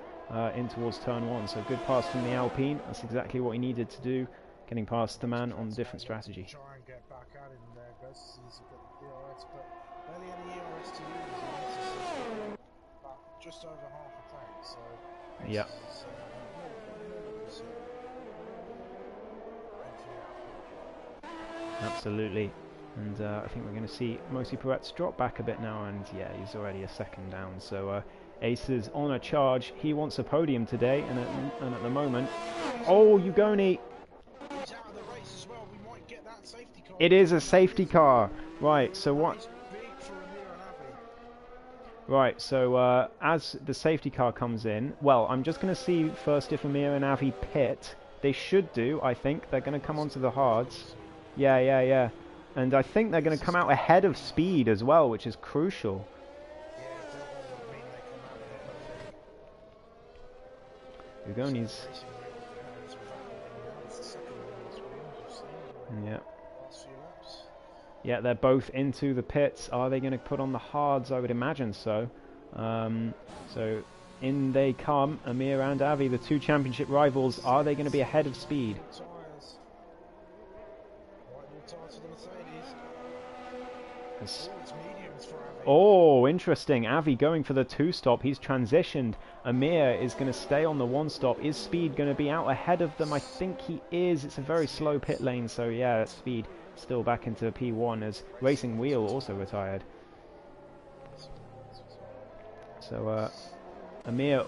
in towards turn 1. So good pass from the Alpine. That's exactly what he needed to do, getting past the man on a different strategy. Try and get back at him there, guys. He's got the DRS, but barely any ERS to use. But just over half a tank, so. Yeah. Absolutely. And I think we're going to see Moti Peretz drop back a bit now, and yeah, he's already a second down. So Ace is on a charge. He wants a podium today, and at the moment... Oh, Ugoni! He's out of the race as well. We might get that safety car. It is a safety car! Right, so what... Big for Amir and Avi. Right, so as the safety car comes in... Well, I'm just going to see first if Amir and Avi pit. They should do, I think. They're going to come onto the hards. Yeah. And I think they're going to come out ahead of speed as well, which is crucial. Ugoni's... Yeah, they're both into the pits. Are they going to put on the hards? I would imagine so. So in they come, Amir and Avi, the two championship rivals. Are they going to be ahead of speed? Oh, interesting. Avi going for the 2-stop. He's transitioned. Amir is going to stay on the 1-stop. Is Speed going to be out ahead of them? I think he is. It's a very slow pit lane, so yeah, Speed still back into P1 as Racing Wheel also retired. So Amir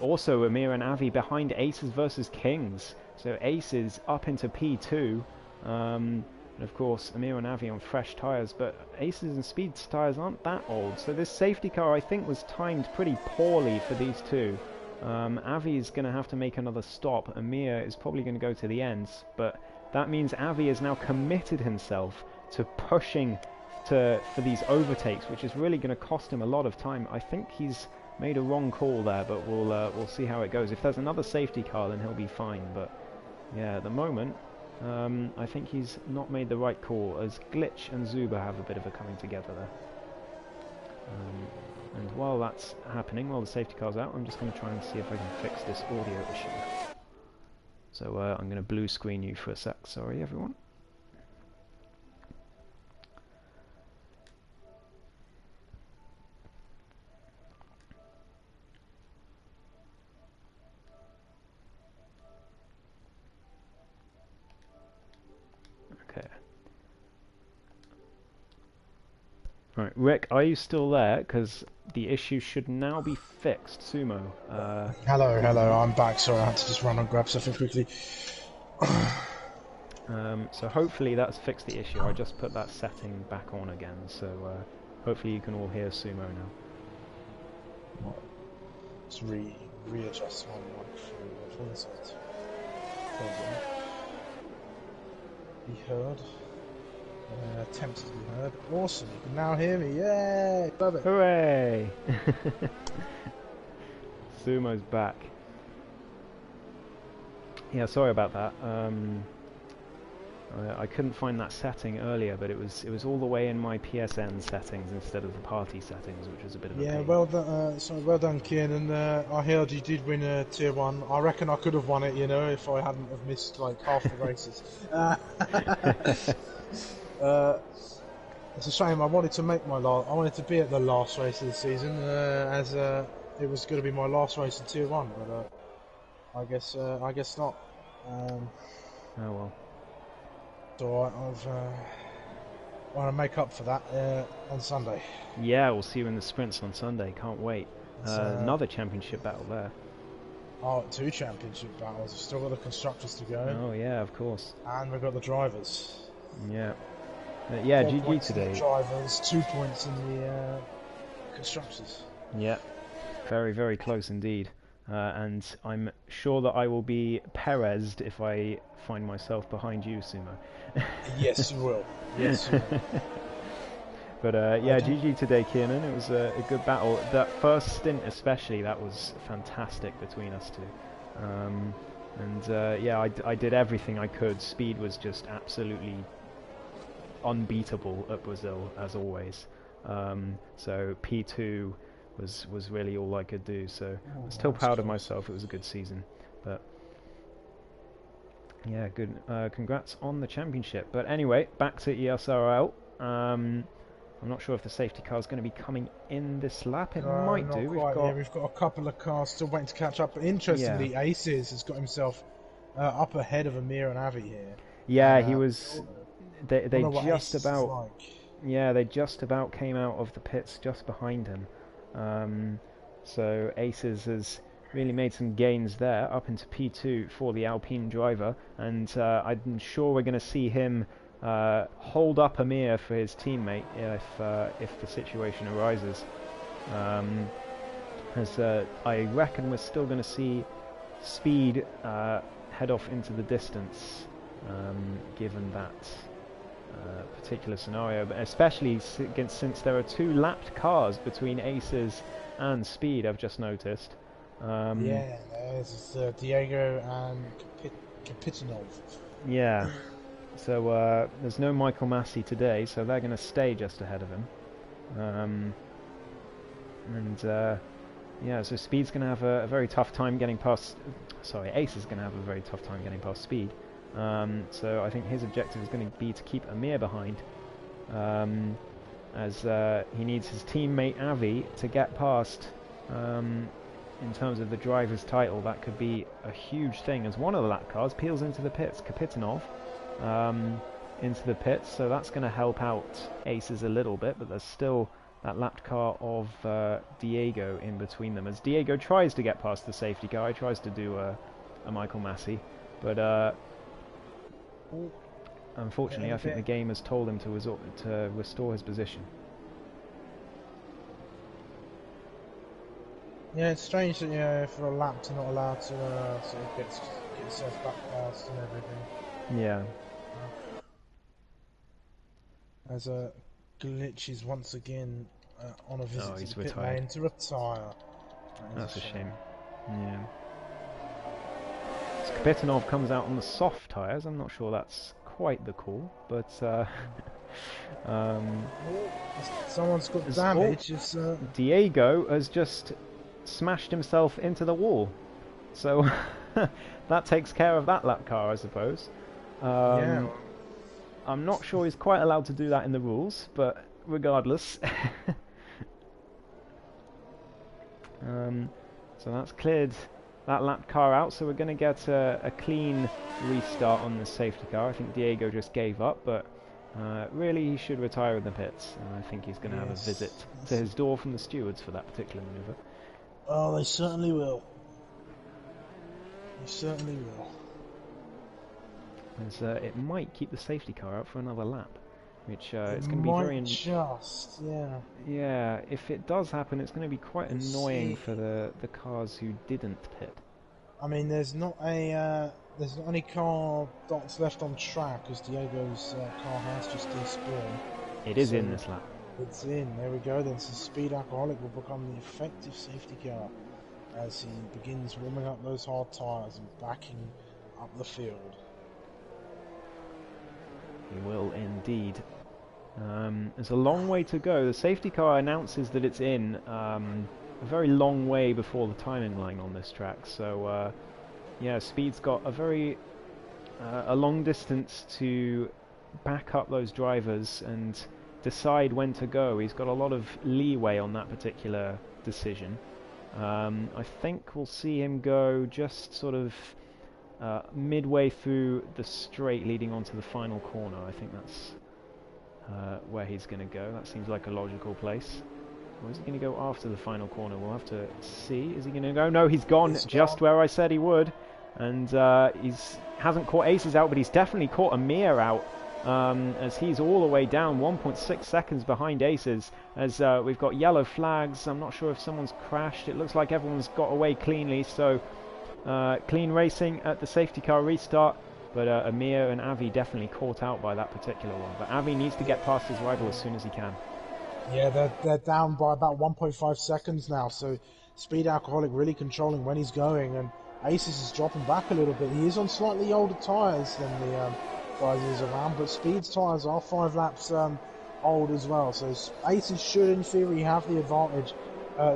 and Avi behind Aces versus Kings. So Aces up into P2. And of course, Amir and Avi on fresh tyres, but Aces and Speed's tyres aren't that old. So this safety car, I think, was timed pretty poorly for these two. Avi's going to have to make another stop. Amir is probably going to go to the ends, but that means Avi has now committed himself to pushing for these overtakes, which is really going to cost him a lot of time. I think he's made a wrong call there, but we'll see how it goes. If there's another safety car, then he'll be fine. But yeah, at the moment, I think he's not made the right call, as Glitch and Zuba have a bit of a coming together there. And while that's happening, while the safety car's out, I'm just going to try and see if I can fix this audio issue. So I'm going to blue screen you for a sec. Sorry, everyone. Right, Rick, are you still there? Because the issue should now be fixed. Sumo. Hello, I'm back. Sorry, I had to just run and grab something quickly. So hopefully that's fixed the issue. I just put that setting back on again, so hopefully you can all hear Sumo now. Let's readjust my microphone. Be heard. Attempts to be heard. Awesome, you can now hear me. Yay! Love it. Hooray! Sumo's back. Yeah, sorry about that. I couldn't find that setting earlier, but it was all the way in my PSN settings instead of the party settings, which was a bit of a pain. Well done, well done, Kieran. I heard you did win a tier 1. I reckon I could have won it, you know, if I hadn't have missed like half the races. It's a shame. I wanted to make my last. I wanted to be at the last race of the season, as it was going to be my last race in Tier 1, but I guess not. Oh well. So I want to make up for that on Sunday. Yeah, we'll see you in the sprints on Sunday. Can't wait. Another championship battle there. Oh, 2 championship battles. We've still got the constructors to go. Oh yeah, of course. And we've got the drivers. Yeah. Yeah, 4 GG points today. in the drivers, 2 points in the constructors. Yeah, very, very close indeed. And I'm sure that I will be Perez'd if I find myself behind you, Sumo. Yes, you will. Yes, you will. But yeah, GG today, Kiernan. It was a good battle. That first stint especially, that was fantastic between us two. And yeah, I did everything I could. Speed was just absolutely unbeatable at Brazil, as always. So P2 was really all I could do. So I'm still proud of myself. It was a good season. But yeah, good. Congrats on the championship. But anyway, back to ESRL. I'm not sure if the safety car is going to be coming in this lap. It might do. We've got a couple of cars still waiting to catch up. But interestingly, yeah. Aces has got himself up ahead of Amir and Avi here. Yeah, he was. They just about. Like. Yeah, they just about came out of the pits just behind him. So Aces has really made some gains there, up into P2 for the Alpine driver, and I'm sure we're going to see him hold up Amir for his teammate if the situation arises. As I reckon we're still going to see Speed head off into the distance, given that particular scenario, but especially since there are 2 lapped cars between Aces and Speed, I've just noticed. Yeah, there's Diego and Kapitanov. Yeah. So there's no Michael Massey today, so they're going to stay just ahead of him. Yeah, so Speed's going to have a very tough time getting past... Sorry, Ace is going to have a very tough time getting past Speed. So I think his objective is going to be to keep Amir behind, as he needs his teammate Avi to get past. In terms of the driver's title, that could be a huge thing, as one of the lap cars peels into the pits, Kapitanov. Into the pits, so that's going to help out Aces a little bit, but there's still that lapped car of Diego in between them, as Diego tries to get past the safety car. He tries to do a Michael Massey, but unfortunately I think the game has told him to restore his position. Yeah, it's strange that for a lap to not allowed to sort of get yourself back past and everything. Yeah. As Glitch is once again on a visit to the pit retired. lane to retire. That's a shame. Yeah. So Kapitanov comes out on the soft tyres. I'm not sure that's quite the call, but someone's got damage. Diego has just smashed himself into the wall, so that takes care of that lap car, I suppose. Yeah. I'm not sure he's quite allowed to do that in the rules, but regardless. So that's cleared that lap car out, so we're going to get a clean restart on the safety car. I think Diego just gave up, but really he should retire in the pits, and I think he's going to have a visit to his door from the stewards for that particular manoeuvre. Oh, they certainly will. They certainly will. As it might keep the safety car out for another lap, which it's going to be very... Yeah, if it does happen, it's going to be quite annoying for the cars who didn't pit. I mean, there's not any car that's left on track, because Diego's car has just despawned. It is in this lap. It's in. There we go. Then so Speed Alcoholic will become the effective safety car as he begins warming up those hard tyres and backing up the field. He will indeed. There's a long way to go. The safety car announces that it's in a very long way before the timing line on this track. So yeah, Speed's got a long distance to back up those drivers and decide when to go. He's got a lot of leeway on that particular decision. I think we'll see him go just sort of midway through the straight leading onto the final corner. I think that's where he's going to go. That seems like a logical place. Or is he going to go after the final corner? We'll have to see. Is he going to go? No, he's gone just where I said he would. And he's hasn't caught Aces out, but he's definitely caught Amir out. As he's all the way down 1.6 seconds behind Aces, as we've got yellow flags. I'm not sure if someone's crashed. It looks like everyone's got away cleanly, so clean racing at the safety car restart, but Amir and Avi definitely caught out by that particular one. But Avi needs to get past his rival as soon as he can. Yeah, they're down by about 1.5 seconds now, so Speed Alcoholic really controlling when he's going, and Aces is dropping back a little bit. He is on slightly older tyres than the guys he's around, but Speed's tyres are 5 laps old as well, so Aces should in theory have the advantage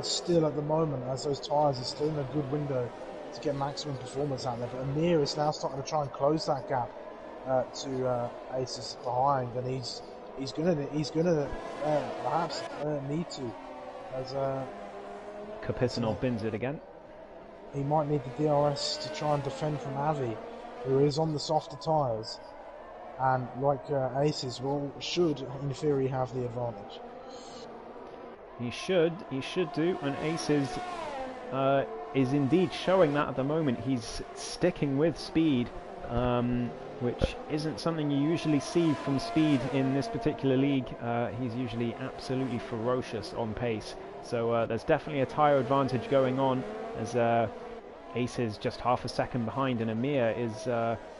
still at the moment, as those tyres are still in a good window to get maximum performance out there. But Amir is now starting to try and close that gap to Aces behind, and he's gonna perhaps need to, as Kapitanov bins it again. he might need the DRS to try and defend from Avi, who is on the softer tyres, and like Aces should in theory have the advantage. He should do, and Aces is indeed showing that at the moment. He's sticking with Speed, which isn't something you usually see from Speed in this particular league. He's usually absolutely ferocious on pace, so there's definitely a tyre advantage going on, as Aces just half a second behind, and Amir is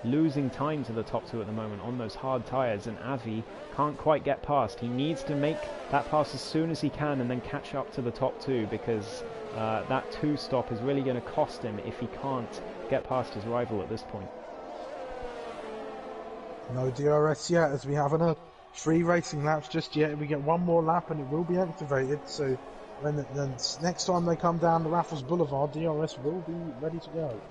losing time to the top two at the moment on those hard tyres, and Avi can't quite get past. He needs to make that pass as soon as he can and then catch up to the top two, because that two stop is really going to cost him if he can't get past his rival at this point. No DRS yet, as we haven't had 3 racing laps just yet. We get one more lap and it will be activated, so when the next time they come down the Raffles Boulevard, DRS will be ready to go.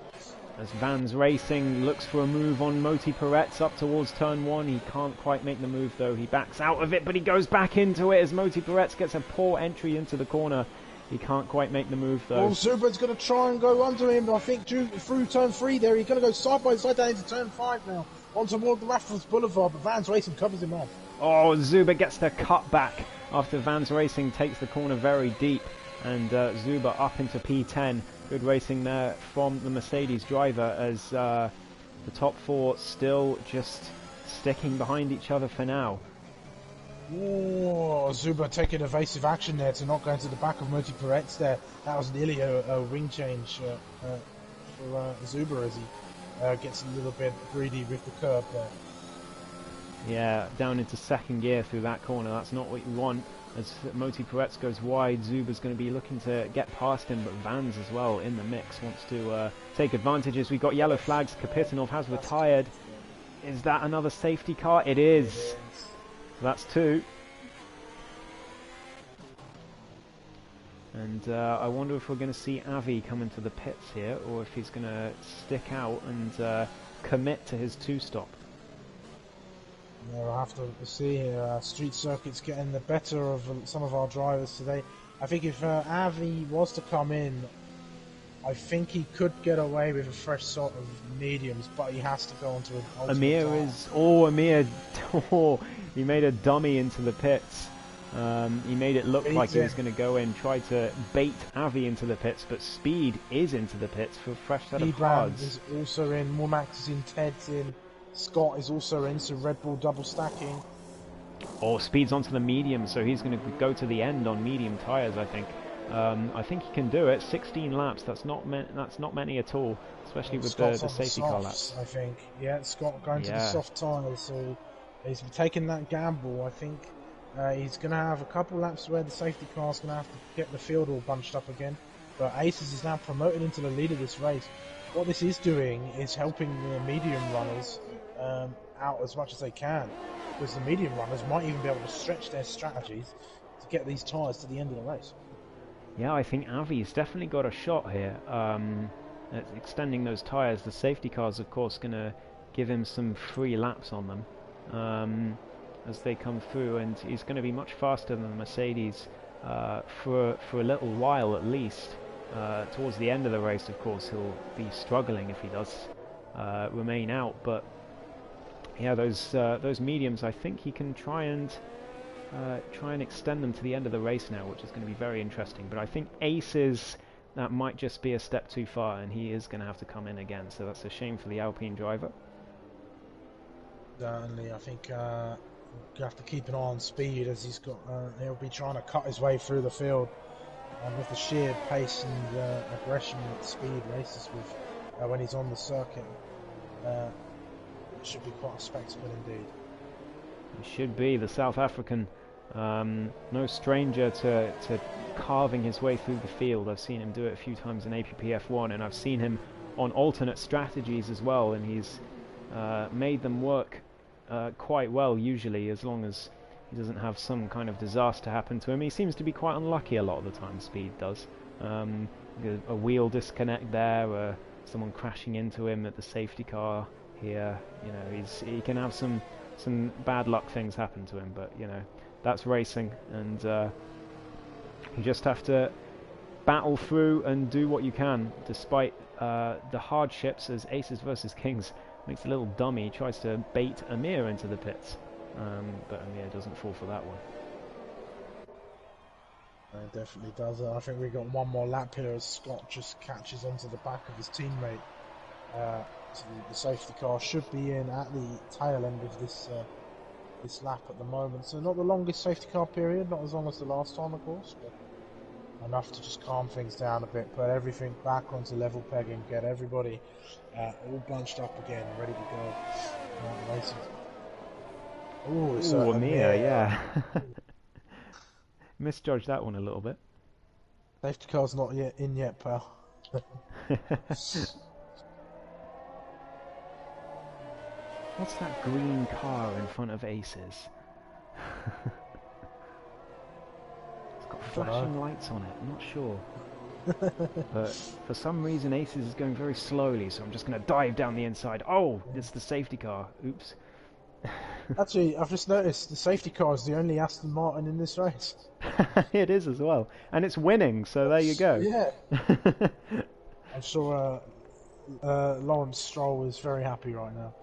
As Vans Racing looks for a move on Moti Peretz up towards turn 1, he can't quite make the move though. He backs out of it, but he goes back into it as Moti Peretz gets a poor entry into the corner. He can't quite make the move though. Well, Zuber's going to try and go under him, but I think through turn 3 there, he's going to go side by side down into turn 5 now, on toward the Raffles Boulevard, but Vans Racing covers him off. Oh, Zuber gets the cut back after Vans Racing takes the corner very deep, and Zuber up into P10. Good racing there from the Mercedes driver, as the top 4 still just sticking behind each other for now. Oh, Zuber taking evasive action there to not go into the back of Moti Peretz there. That was nearly a wing change for Zuber, as he gets a little bit greedy with the curb there. Yeah, down into second gear through that corner. That's not what you want. As Moti Peretz goes wide, Zuber's going to be looking to get past him, but Vans as well in the mix wants to take advantages. We've got yellow flags. Kapitanov has retired. Is that another safety car? It is. So that's 2. And I wonder if we're going to see Avi come into the pits here, or if he's going to stick out and commit to his 2-stop. Yeah, we'll have to see. Street circuits getting the better of some of our drivers today. I think if Avi was to come in, I think he could get away with a fresh sort of mediums, but he has to go onto an ultimate Amir tire. is... Oh, Amir... Oh, he made a dummy into the pits. He made it look like he was going to go in, try to bait Avi into the pits, but Speed is into the pits for a fresh set of cards. is also in, Mormax is in, Ted's in, Scott is also in, so Red Bull double stacking. Oh, Speed's onto the medium, so he's going to go to the end on medium tyres, I think. I think he can do it. 16 laps, that's not many at all, especially with the safety car laps. I think. Yeah, Scott going to the soft tyres, so he's taking that gamble. I think he's going to have a couple laps where the safety car's going to have to get the field all bunched up again. But Aces is now promoted into the lead of this race. What this is doing is helping the medium runners out as much as they can, because the medium runners might even be able to stretch their strategies to get these tyres to the end of the race. Yeah, I think Avi's definitely got a shot here at extending those tyres. The safety car's, of course, going to give him some free laps on them. as they come through, and he's going to be much faster than the Mercedes for a little while at least. Towards the end of the race, of course, he'll be struggling if he does remain out. But yeah, those mediums, I think he can try and extend them to the end of the race now, which is going to be very interesting. But I think Aces, that might just be a step too far, and he is going to have to come in again. So that's a shame for the Alpine driver. Certainly, I think you have to keep an eye on speed, as he'll be trying to cut his way through the field. And with the sheer pace and aggression that speed races with when he's on the circuit, it should be quite a spectacle indeed. It should be. The South African, no stranger to carving his way through the field. I've seen him do it a few times in APPF1, and I've seen him on alternate strategies as well, and he's made them work quite well usually, as long as he doesn't have some kind of disaster happen to him. He seems to be quite unlucky a lot of the time, Speed does. A wheel disconnect there, someone crashing into him at the safety car here. You know, he can have some bad luck things happen to him, but you know, that's racing, and you just have to battle through and do what you can despite the hardships, as Aces versus Kings makes a little dummy, tries to bait Amir into the pits, but Amir doesn't fall for that one. It definitely does. I think we've got one more lap here as Scott just catches onto the back of his teammate. So the safety car should be in at the tail end of this lap at the moment. So not the longest safety car period, not as long as the last time, of course, but enough to just calm things down a bit, put everything back onto level pegging, get everybody all bunched up again, ready to go. Racing. Ooh, Amir, yeah. Misjudged that one a little bit. Safety car's not yet in yet, pal. What's that green car in front of Aces? It's got flashing lights on it, I'm not sure. But for some reason Aces is going very slowly, so I'm just going to dive down the inside. Oh, it's the safety car. Oops. Actually, I've just noticed the safety car is the only Aston Martin in this race. It is as well. And it's winning, so there you go. Yeah. I'm sure Lawrence Stroll is very happy right now.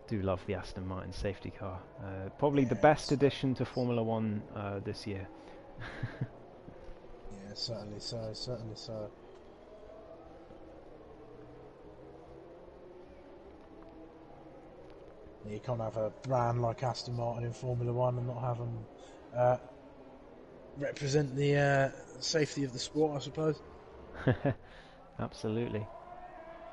Do love the Aston Martin safety car. Probably the best addition to Formula One this year. Yeah, certainly so, certainly so. You can't have a brand like Aston Martin in Formula One and not have them represent the safety of the sport, I suppose. Absolutely.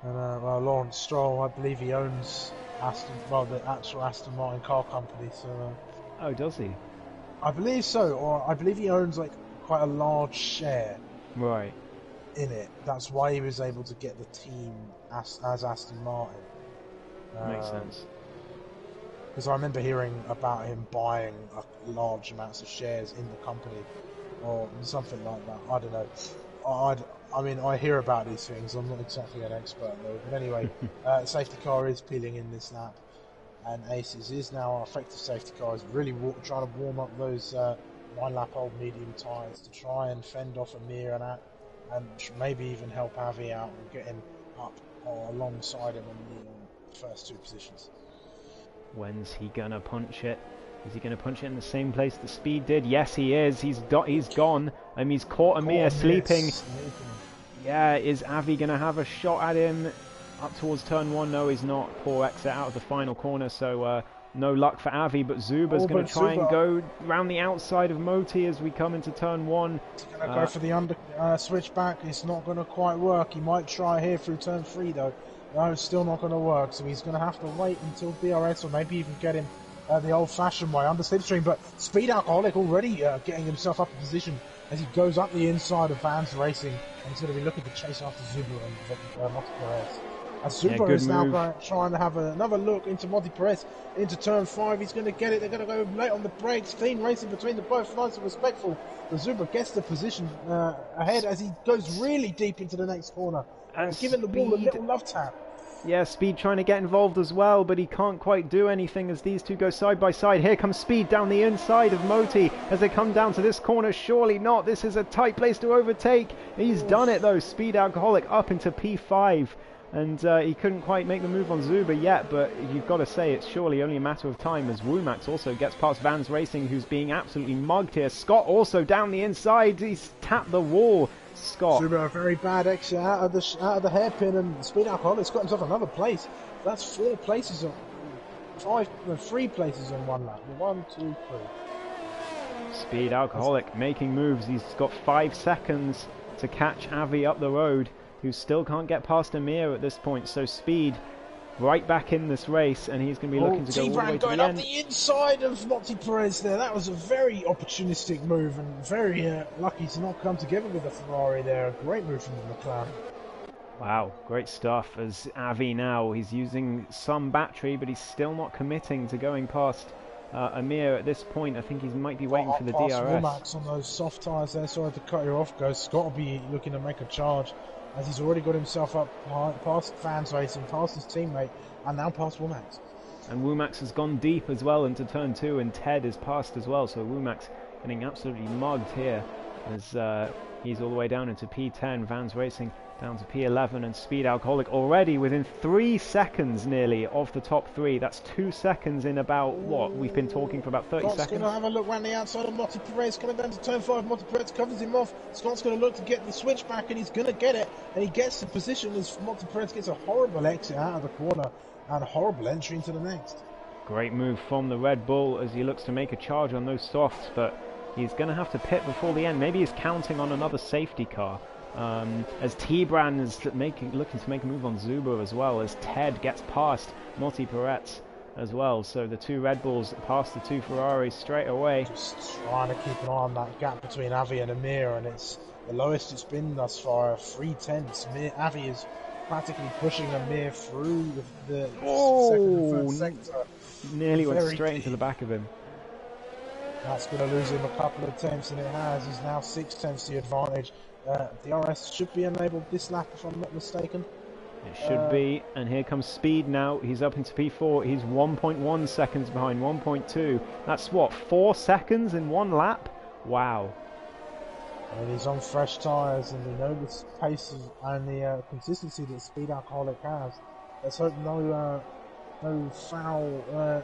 And well, Lawrence Stroll, I believe he owns the actual Aston Martin car company. So. Oh, does he? I believe so, or I believe he owns like quite a large share. Right. In it. That's why he was able to get the team as Aston Martin. Makes sense. Because I remember hearing about him buying large amounts of shares in the company, or something like that. I don't know. I mean, I hear about these things. I'm not exactly an expert though. But anyway, safety car is peeling in this lap, and Aces is now our effective safety car. Is really trying to warm up those 9-lap-old medium tyres to try and fend off Amir and maybe even help Avi out and get him up alongside him in the first two positions. When's he gonna punch it? Is he gonna punch it in the same place that Speed did? Yes, he is. He's gone. He's caught Amir sleeping. Yeah, is Avi gonna have a shot at him up towards turn 1? No, he's not. Poor exit out of the final corner, so no luck for Avi, but Zuba's going to try and go round the outside of Moti as we come into turn 1. He's going to go for the switchback. It's not going to quite work. He might try here through turn 3 though. No, it's still not going to work, so he's going to have to wait until DRS, or maybe even get him the old-fashioned way under slipstream. But Speed Alcoholic already getting himself up in position as he goes up the inside of Vans Racing, and he's going to be looking to chase after Zuba and Monty Perez. As Zuba is now trying to have another look into Monty Perez into turn 5. He's going to get it. They're going to go late on the brakes. Clean racing between the both. Nice and respectful. But Zuba gets the position ahead as he goes really deep into the next corner. And giving the ball a little love tap. Yeah, Speed trying to get involved as well, but he can't quite do anything as these two go side by side. Here comes Speed down the inside of Moti as they come down to this corner. Surely not. This is a tight place to overtake. He's done it though. Speed Alcoholic up into P5. And he couldn't quite make the move on Zuba yet, but you've got to say it's surely only a matter of time as Womax also gets past Vans Racing, who's being absolutely mugged here. Scott also down the inside. He's tapped the wall. Scott. Zuba a very bad exit out of the hairpin, and Speed Alcoholic's got himself another place. That's 3 places on one lap. 1, 2, 3. Speed Alcoholic making moves. He's got 5 seconds to catch Avi up the road, who still can't get past Amir at this point. So Speed right back in this race, and he's going to be looking to go all the way to going the up end. the inside of Monty Perez there. That was a very opportunistic move, and very lucky to not come together with the Ferrari there. Great move from the McLaren. Wow, great stuff. As Avi now, he's using some battery, but he's still not committing to going past Amir at this point. I think he might be waiting for the DRS. Womax on those soft tyres there. Sorry to cut you off, guys. Scott will be looking to make a charge, as he's already got himself up past Vans Racing, past his teammate, and now past Womax. And Womax has gone deep as well into turn 2, and Ted is past as well. So Womax getting absolutely mugged here as he's all the way down into P10. Vans Racing down to P11, and Speed Alcoholic already within 3 seconds nearly of the top 3. That's 2 seconds in about, what, we've been talking for about 30 Scott's seconds. going to have a look round the outside of Monty Perez, coming down to turn 5. Monty Perez covers him off. Scott's going to look to get the switch back, and he's going to get it, and he gets the position as Monty Perez gets a horrible exit out of the corner and a horrible entry into the next. Great move from the Red Bull as he looks to make a charge on those softs, but he's going to have to pit before the end. Maybe he's counting on another safety car. As T-Bran is looking to make a move on Zuba as well, as Ted gets past Monty Perez as well. So the 2 Red Bulls past the 2 Ferraris straight away. Just trying to keep an eye on that gap between Avi and Amir, and it's the lowest it's been thus far, 3/10. Avi is practically pushing Amir through the second and third sector. Nearly went straight into the back of him. That's going to lose him a couple of tenths, and it has. He's now 6 tenths the advantage. DRS should be enabled this lap, if I'm not mistaken. It should be, and here comes Speed now. He's up into P4. He's 1.1 seconds behind, 1.2. That's what, 4 seconds in 1 lap? Wow. And he's on fresh tyres, and we know the pace and the consistency that Speed Alcoholic has. Let's hope no foul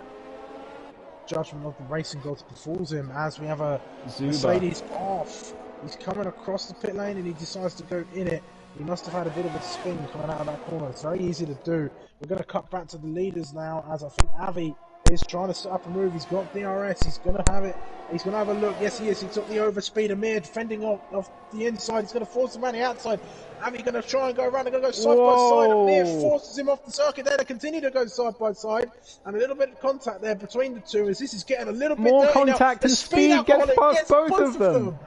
judgment of the racing gods befalls him, as we have a Zuba. Mercedes off. He's coming across the pit lane, and he decides to go in it. He must have had a bit of a spin coming out of that corner. It's very easy to do. We're going to cut back to the leaders now, as I think Avi is trying to set up a move. He's got DRS. He's going to have it. He's going to have a look. Yes, he is. He took the overspeed. Amir defending off the inside. He's going to force him around the outside. Avi going to try and go around. They're going to go side by side. Amir forces him off the circuit there. They continue to go side by side. And a little bit of contact there between the two, as this is getting a little bit more dirty contact now. and Speed gets past both of them.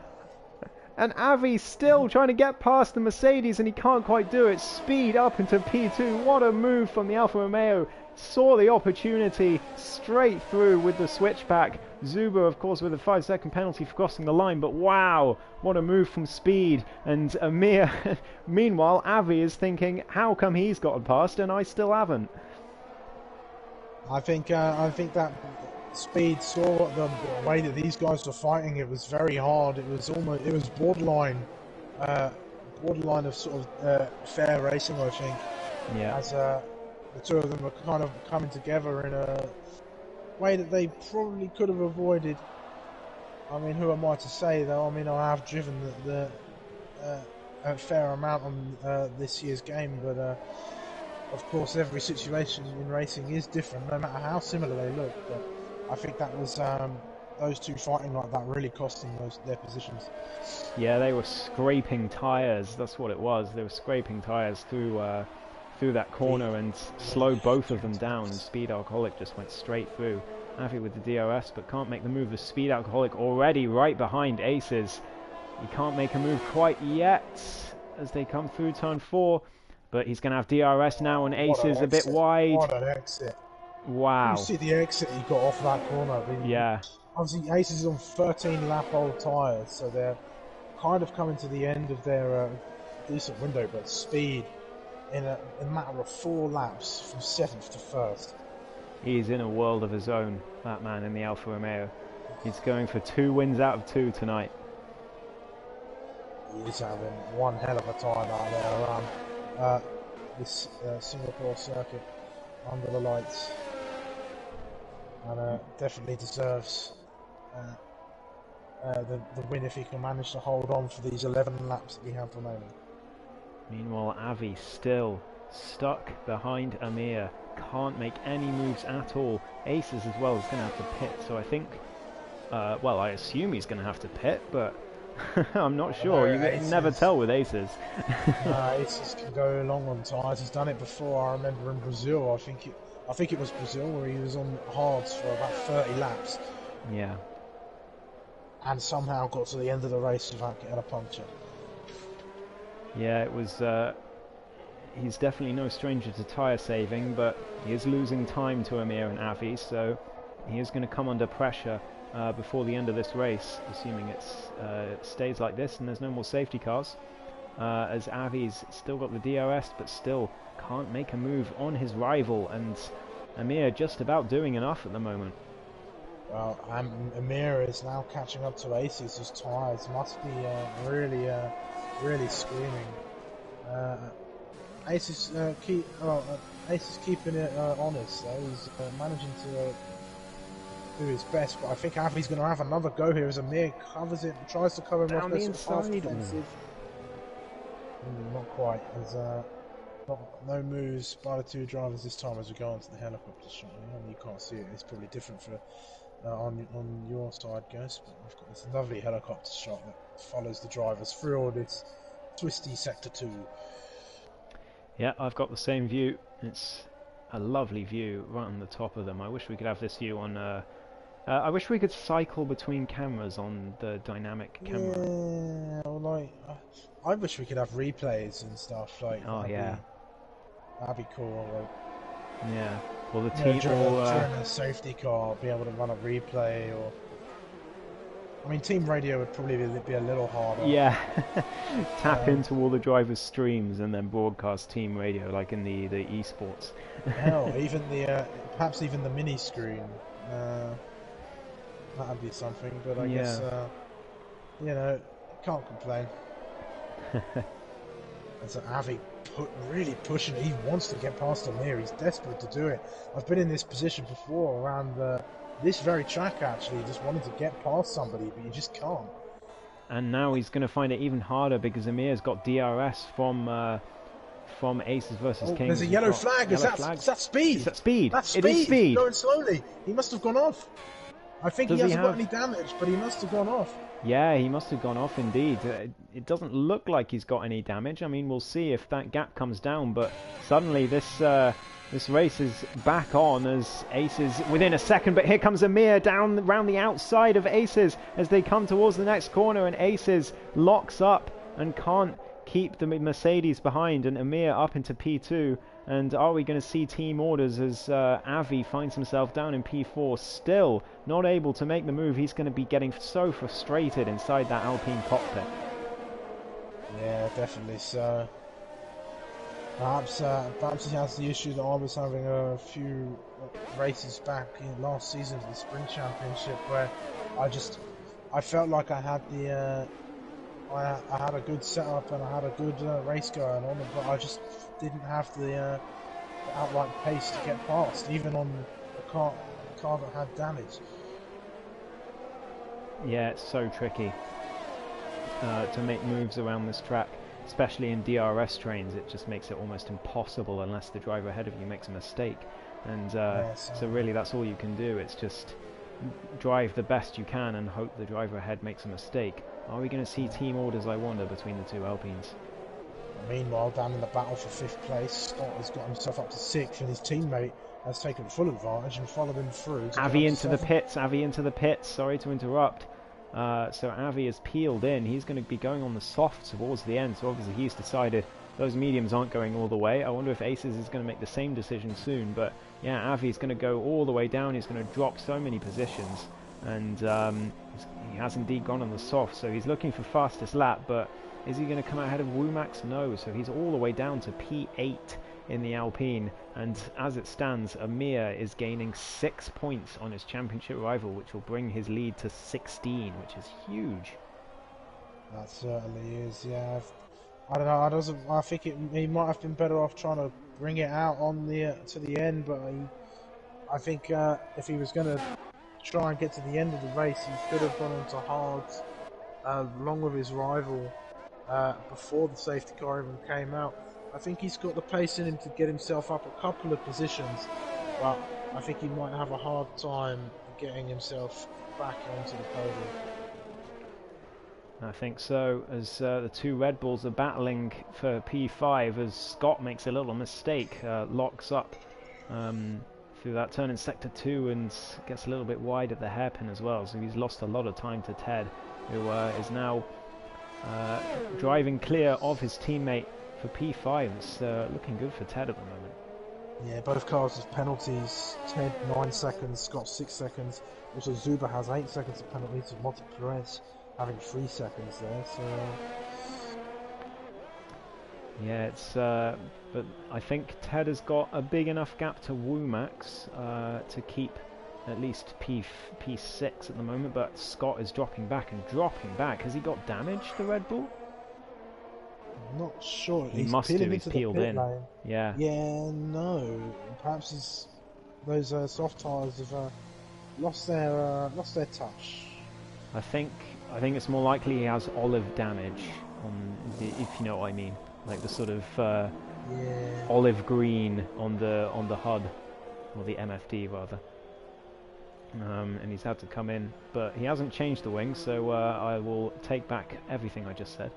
And Avi's still trying to get past the Mercedes, and he can't quite do it. Speed up into P2. What a move from the Alfa Romeo. Saw the opportunity straight through with the switchback. Zuba, of course, with a 5-second penalty for crossing the line. But wow, what a move from Speed. And Amir, meanwhile, Avi is thinking, how come he's got past and I still haven't? I think that Speed saw the way that these guys were fighting. It was very hard. It was borderline of sort of fair racing, I think. Yeah. As the two of them were kind of coming together in a way that they probably could have avoided. I mean, who am I to say, though? I mean, I have driven a fair amount on this year's game, but of course, every situation in racing is different, no matter how similar they look. But I think that was those two fighting like that really costing their positions. Yeah, they were scraping tyres. That's what it was. They were scraping tyres through that corner and slowed both of them down. Speed Alcoholic just went straight through. Avi with the DRS, but can't make the move. The Speed Alcoholic already right behind Aces. He can't make a move quite yet as they come through turn 4, but he's going to have DRS now, and Aces a bit wide. What an exit. Wow. You see the exit he got off that corner. Yeah. Obviously, Aces is on 13 lap old tyres, so they're kind of coming to the end of their decent window, but Speed in a matter of 4 laps from 7th to 1st. He's in a world of his own, that man in the Alfa Romeo. He's going for 2 wins out of 2 tonight. He is having one hell of a time out there around this Singapore circuit under the lights, and definitely deserves the win if he can manage to hold on for these 11 laps that we have remaining. Meanwhile, Avi still stuck behind Amir. Can't make any moves at all. Aces as well is going to have to pit, so I think, well, I assume he's going to have to pit, but I'm not sure. You can never tell with Aces. Aces can go long on tyres. He's done it before. I remember in Brazil, I think it was Brazil, where he was on hards for about 30 laps. Yeah. And somehow got to the end of the race without getting a puncture. Yeah, it was. He's definitely no stranger to tyre saving, but he is losing time to Amir and Avi, so he is going to come under pressure before the end of this race, assuming it stays like this and there's no more safety cars. As Avi's still got the DRS, but still can't make a move on his rival, and Amir just about doing enough at the moment. Well, Amir is now catching up to Aces, whose tyres must be really screaming. Aces keeping it honest. He's managing to do his best, but I think Avi's going to have another go here as Amir covers it and tries to cover him off. Down the inside. Not quite. There's no moves by the 2 drivers this time as we go on to the helicopter shot. You can't see it. It's probably different for on your side, Gus, but we've got this lovely helicopter shot that follows the drivers through all this twisty sector 2. Yeah, I've got the same view. It's a lovely view right on the top of them. I wish we could have this view on... I wish we could cycle between cameras on the dynamic camera. Yeah, well, I wish we could have replays and stuff. Oh, yeah. That'd be cool. Yeah. Well, the team during a safety car, be able to run a replay, or I mean, team radio would probably be a little harder. Yeah, tap into all the drivers' streams and then broadcast team radio, like in the esports. Hell, even perhaps even the mini screen. That'd be something, but I guess can't complain. And so Avi really pushing it. He wants to get past Amir. He's desperate to do it. I've been in this position before around this very track, actually, just wanted to get past somebody, but you just can't. And now he's going to find it even harder because Amir's got DRS from Aces versus Kings. There's a yellow flag. Is that speed? Is that speed? That's speed. It is speed. He's going slowly. He must have gone off. I think he hasn't got any damage, but he must have gone off. Yeah, he must have gone off indeed. It doesn't look like he's got any damage. I mean, we'll see if that gap comes down, but suddenly this race is back on as Aces within a second, but here comes Amir down around the outside of Aces as they come towards the next corner, and Aces locks up and can't keep the Mercedes behind, and Amir up into P2. And are we going to see team orders as Avi finds himself down in P4, still not able to make the move? He's going to be getting so frustrated inside that Alpine cockpit. Yeah, definitely so. Perhaps he has the issue that I was having a few races back in last season, the Sprint Championship, where I felt like I had I had a good setup and I had a good race going on, but I just didn't have the outright pace to get past, even on a car that had damage. Yeah, it's so tricky to make moves around this track, especially in DRS trains. It just makes it almost impossible unless the driver ahead of you makes a mistake. And so really that's all you can do. It's just drive the best you can and hope the driver ahead makes a mistake. Are we going to see team orders, I wonder, between the two Alpines? Meanwhile, down in the battle for 5th place, Scott has got himself up to 6th, and his teammate has taken full advantage and followed him through. Avi into the pits, sorry to interrupt. So Avi has peeled in. He's going to be going on the softs towards the end, so obviously he's decided those mediums aren't going all the way. I wonder if Aces is going to make the same decision soon, but yeah, Avi's going to go all the way down. He's going to drop so many positions, and he has indeed gone on the soft, so he's looking for fastest lap, but Is he going to come out ahead of Womack? No, so he's all the way down to P8 in the Alpine, and as it stands, Amir is gaining 6 points on his championship rival, which will bring his lead to 16, which is huge. That certainly is, yeah. I don't know. I think he might have been better off trying to bring it out on the to the end, but I think if he was going to try and get to the end of the race, he could have gone into hards along with his rival before the safety car even came out. I think he's got the pace in him to get himself up a couple of positions, but I think he might have a hard time getting himself back onto the podium. I think so, as the two Red Bulls are battling for P5, as Scott makes a little mistake, locks up through that turn in Sector 2 and gets a little bit wide at the hairpin as well, so he's lost a lot of time to Ted, who is now driving clear of his teammate for P5. It's looking good for Ted at the moment. Yeah, both cars have penalties. Ted 9 seconds, Scott 6 seconds. Also Zuba has 8 seconds of penalties, and Monty Perez having 3 seconds there, so... Yeah, it's but I think Ted has got a big enough gap to Womack to keep at least P6 at the moment, but Scott is dropping back and dropping back. Has he got damage, the Red Bull? I'm not sure. He must do, he's peeled in. Lane. Yeah. Yeah, no. Perhaps those soft tyres have lost their touch. I think it's more likely he has olive damage on the, if you know what I mean, like the sort of olive green on the HUD, or the MFD rather. And he's had to come in, but he hasn't changed the wing, so I will take back everything I just said.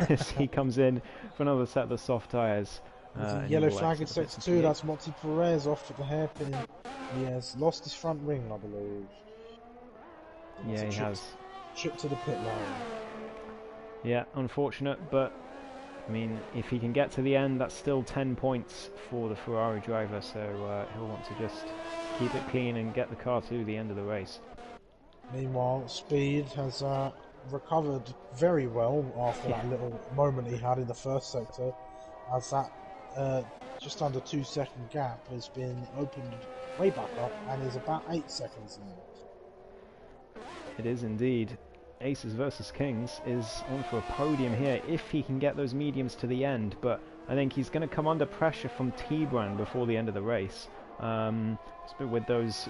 As he comes in for another set of the soft tyres. Yellow flag in sector 2, that's Monty Perez off at the hairpin. He has lost his front wing, I believe. Yeah, he has. Trip to the pit lane. Yeah, unfortunate, but I mean, if he can get to the end, that's still 10 points for the Ferrari driver, so he'll want to just keep it clean and get the car to the end of the race. Meanwhile, Speed has recovered very well after that little moment he had in the first sector, as that just under 2 second gap has been opened way back up and is about 8 seconds now. It is indeed. Aces versus Kings is on for a podium here if he can get those mediums to the end, but I think he's going to come under pressure from T-Brand before the end of the race. With those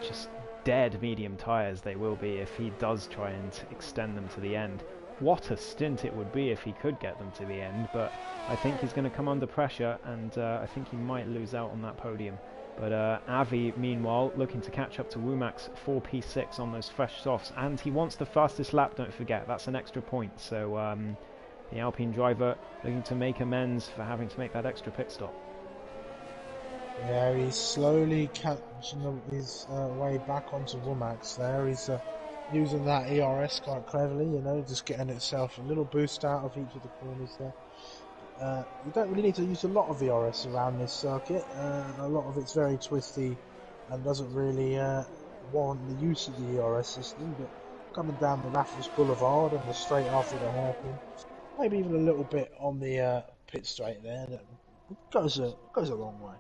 just dead medium tyres they will be if he does try and extend them to the end. What a stint it would be if he could get them to the end, but I think he's going to come under pressure, and I think he might lose out on that podium. But Avi, meanwhile, looking to catch up to Womack's 4P6 on those fresh softs, and he wants the fastest lap, don't forget, that's an extra point, so the Alpine driver looking to make amends for having to make that extra pit stop. Yeah, he's slowly catching his way back onto Womack's there. He's using that ERS quite cleverly, you know, just getting itself a little boost out of each of the corners there. You don't really need to use a lot of ERS around this circuit. A lot of it's very twisty and doesn't really warrant the use of the ERS system, but coming down the Raffles Boulevard and the straight after the hairpin, maybe even a little bit on the pit straight there, that goes a long way.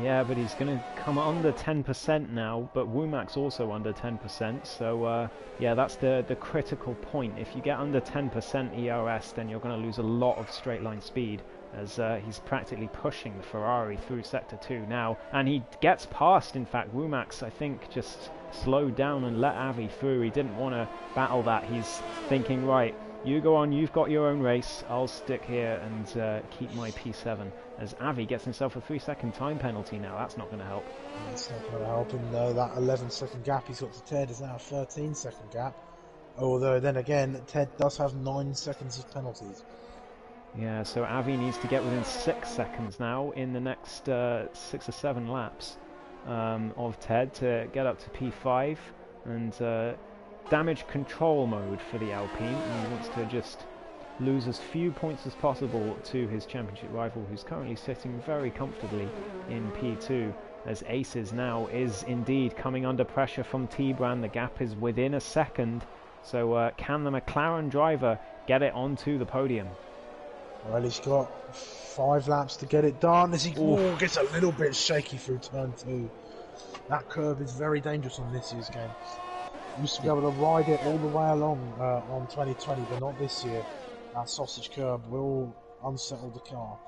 Yeah, but he's going to come under 10% now, but Womack's also under 10%, so yeah, that's the critical point. If you get under 10% ERS, then you're going to lose a lot of straight line speed, as he's practically pushing the Ferrari through Sector 2 now, and he gets past, in fact. Womack's, I think, just slowed down and let Avi through. He didn't want to battle that. He's thinking, right, you go on, you've got your own race, I'll stick here and keep my P7. As Avi gets himself a 3-second time penalty now, that's not going to help. It's not going to help him, though. That 11-second gap he's got to Ted is now a 13-second gap. Although, then again, Ted does have 9 seconds of penalties. Yeah, so Avi needs to get within 6 seconds now in the next 6 or 7 laps of Ted to get up to P5. And damage control mode for the Alpine. And he wants to just lose as few points as possible to his championship rival, who's currently sitting very comfortably in P2, as Aces now is indeed coming under pressure from T-Brand. The gap is within a second, So can the McLaren driver get it onto the podium? Well, he's got 5 laps to get it done as he gets a little bit shaky through turn 2. That curve is very dangerous on this year's game. Used to be able to ride it all the way along on 2020, but not this year. That sausage curb will unsettle the car.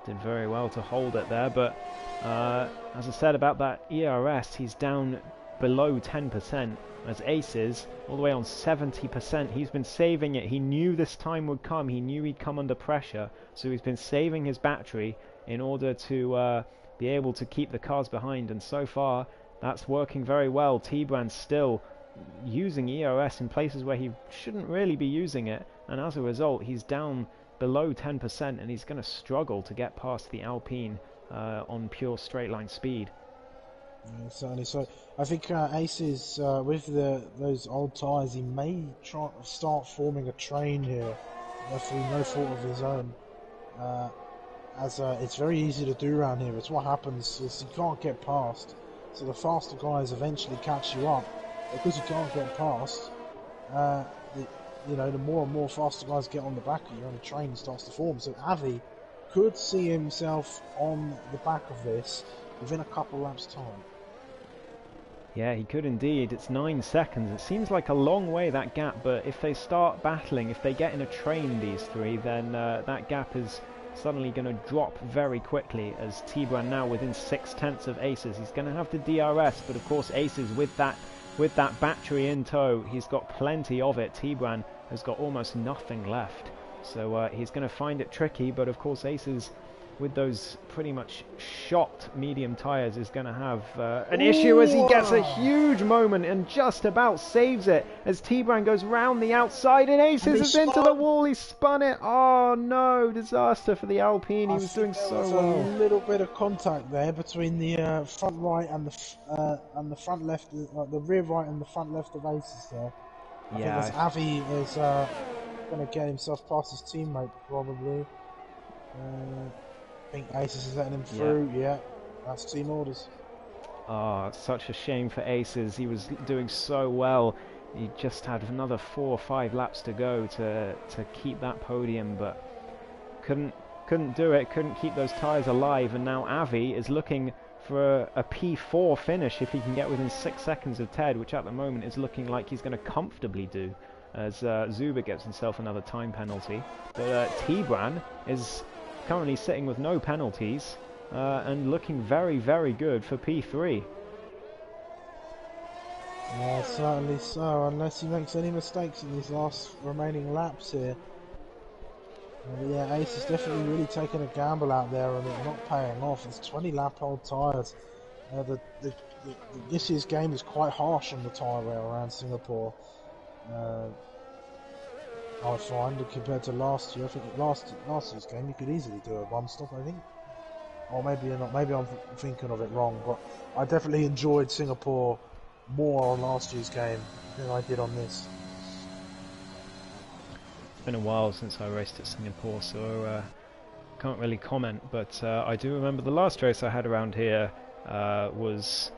Did very well to hold it there, but as I said about that ERS, he's down below 10%, as Aces all the way on 70%. He's been saving it. He knew this time would come. He knew he'd come under pressure, so he's been saving his battery in order to be able to keep the cars behind, and so far that's working very well. T-Brand's still using ERS in places where he shouldn't really be using it, and as a result he's down below 10%, and he's going to struggle to get past the Alpine on pure straight line speed. Yeah, certainly. So I think Aces, with those old tyres, he may start forming a train here through no fault of his own. As it's very easy to do around here. It's what happens is you can't get past, so the faster guys eventually catch you up. Because you can't get past, the more and more faster guys get on the back of you, and the train starts to form. So Avi could see himself on the back of this within a couple laps' time. Yeah, he could indeed. It's 9 seconds. It seems like a long way, that gap, but if they start battling, if they get in a train, these three, then that gap is suddenly going to drop very quickly, as T-Brand now within 6/10 of Aces. He's going to have to DRS, but of course Aces with that battery in tow, he's got plenty of it. T-Brand has got almost nothing left, so he's going to find it tricky, but of course Aces, with those pretty much shot medium tyres, is going to have an issue as he gets a huge moment and just about saves it as T-Brand goes round the outside, and Aces is into the wall. He spun it. Oh no, disaster for the Alpine. He was doing so well. A little bit of contact there between the front right and the front left, the rear right and the front left of Aces there. I think as Avi is going to get himself past his teammate probably. I think Aces is letting him through. Yeah, that's team orders. Oh, such a shame for Aces. He was doing so well. He just had another 4 or 5 laps to go to keep that podium, but couldn't do it. Couldn't keep those tyres alive. And now Avi is looking for a P4 finish if he can get within 6 seconds of Ted, which at the moment is looking like he's going to comfortably do, as Zuber gets himself another time penalty. But T-Brand is currently sitting with no penalties and looking very, very good for P3. Yeah, certainly so, unless he makes any mistakes in these last remaining laps here. Yeah, Ace is definitely really taking a gamble out there and it not paying off. It's 20-lap-old tyres. This year's game is quite harsh on the tyre wear around Singapore. I find, compared to last year, I think last year's game you could easily do a 1-stop, I think. Or maybe not, maybe I'm thinking of it wrong, but I definitely enjoyed Singapore more on last year's game than I did on this. It's been a while since I raced at Singapore, so can't really comment, but I do remember the last race I had around here was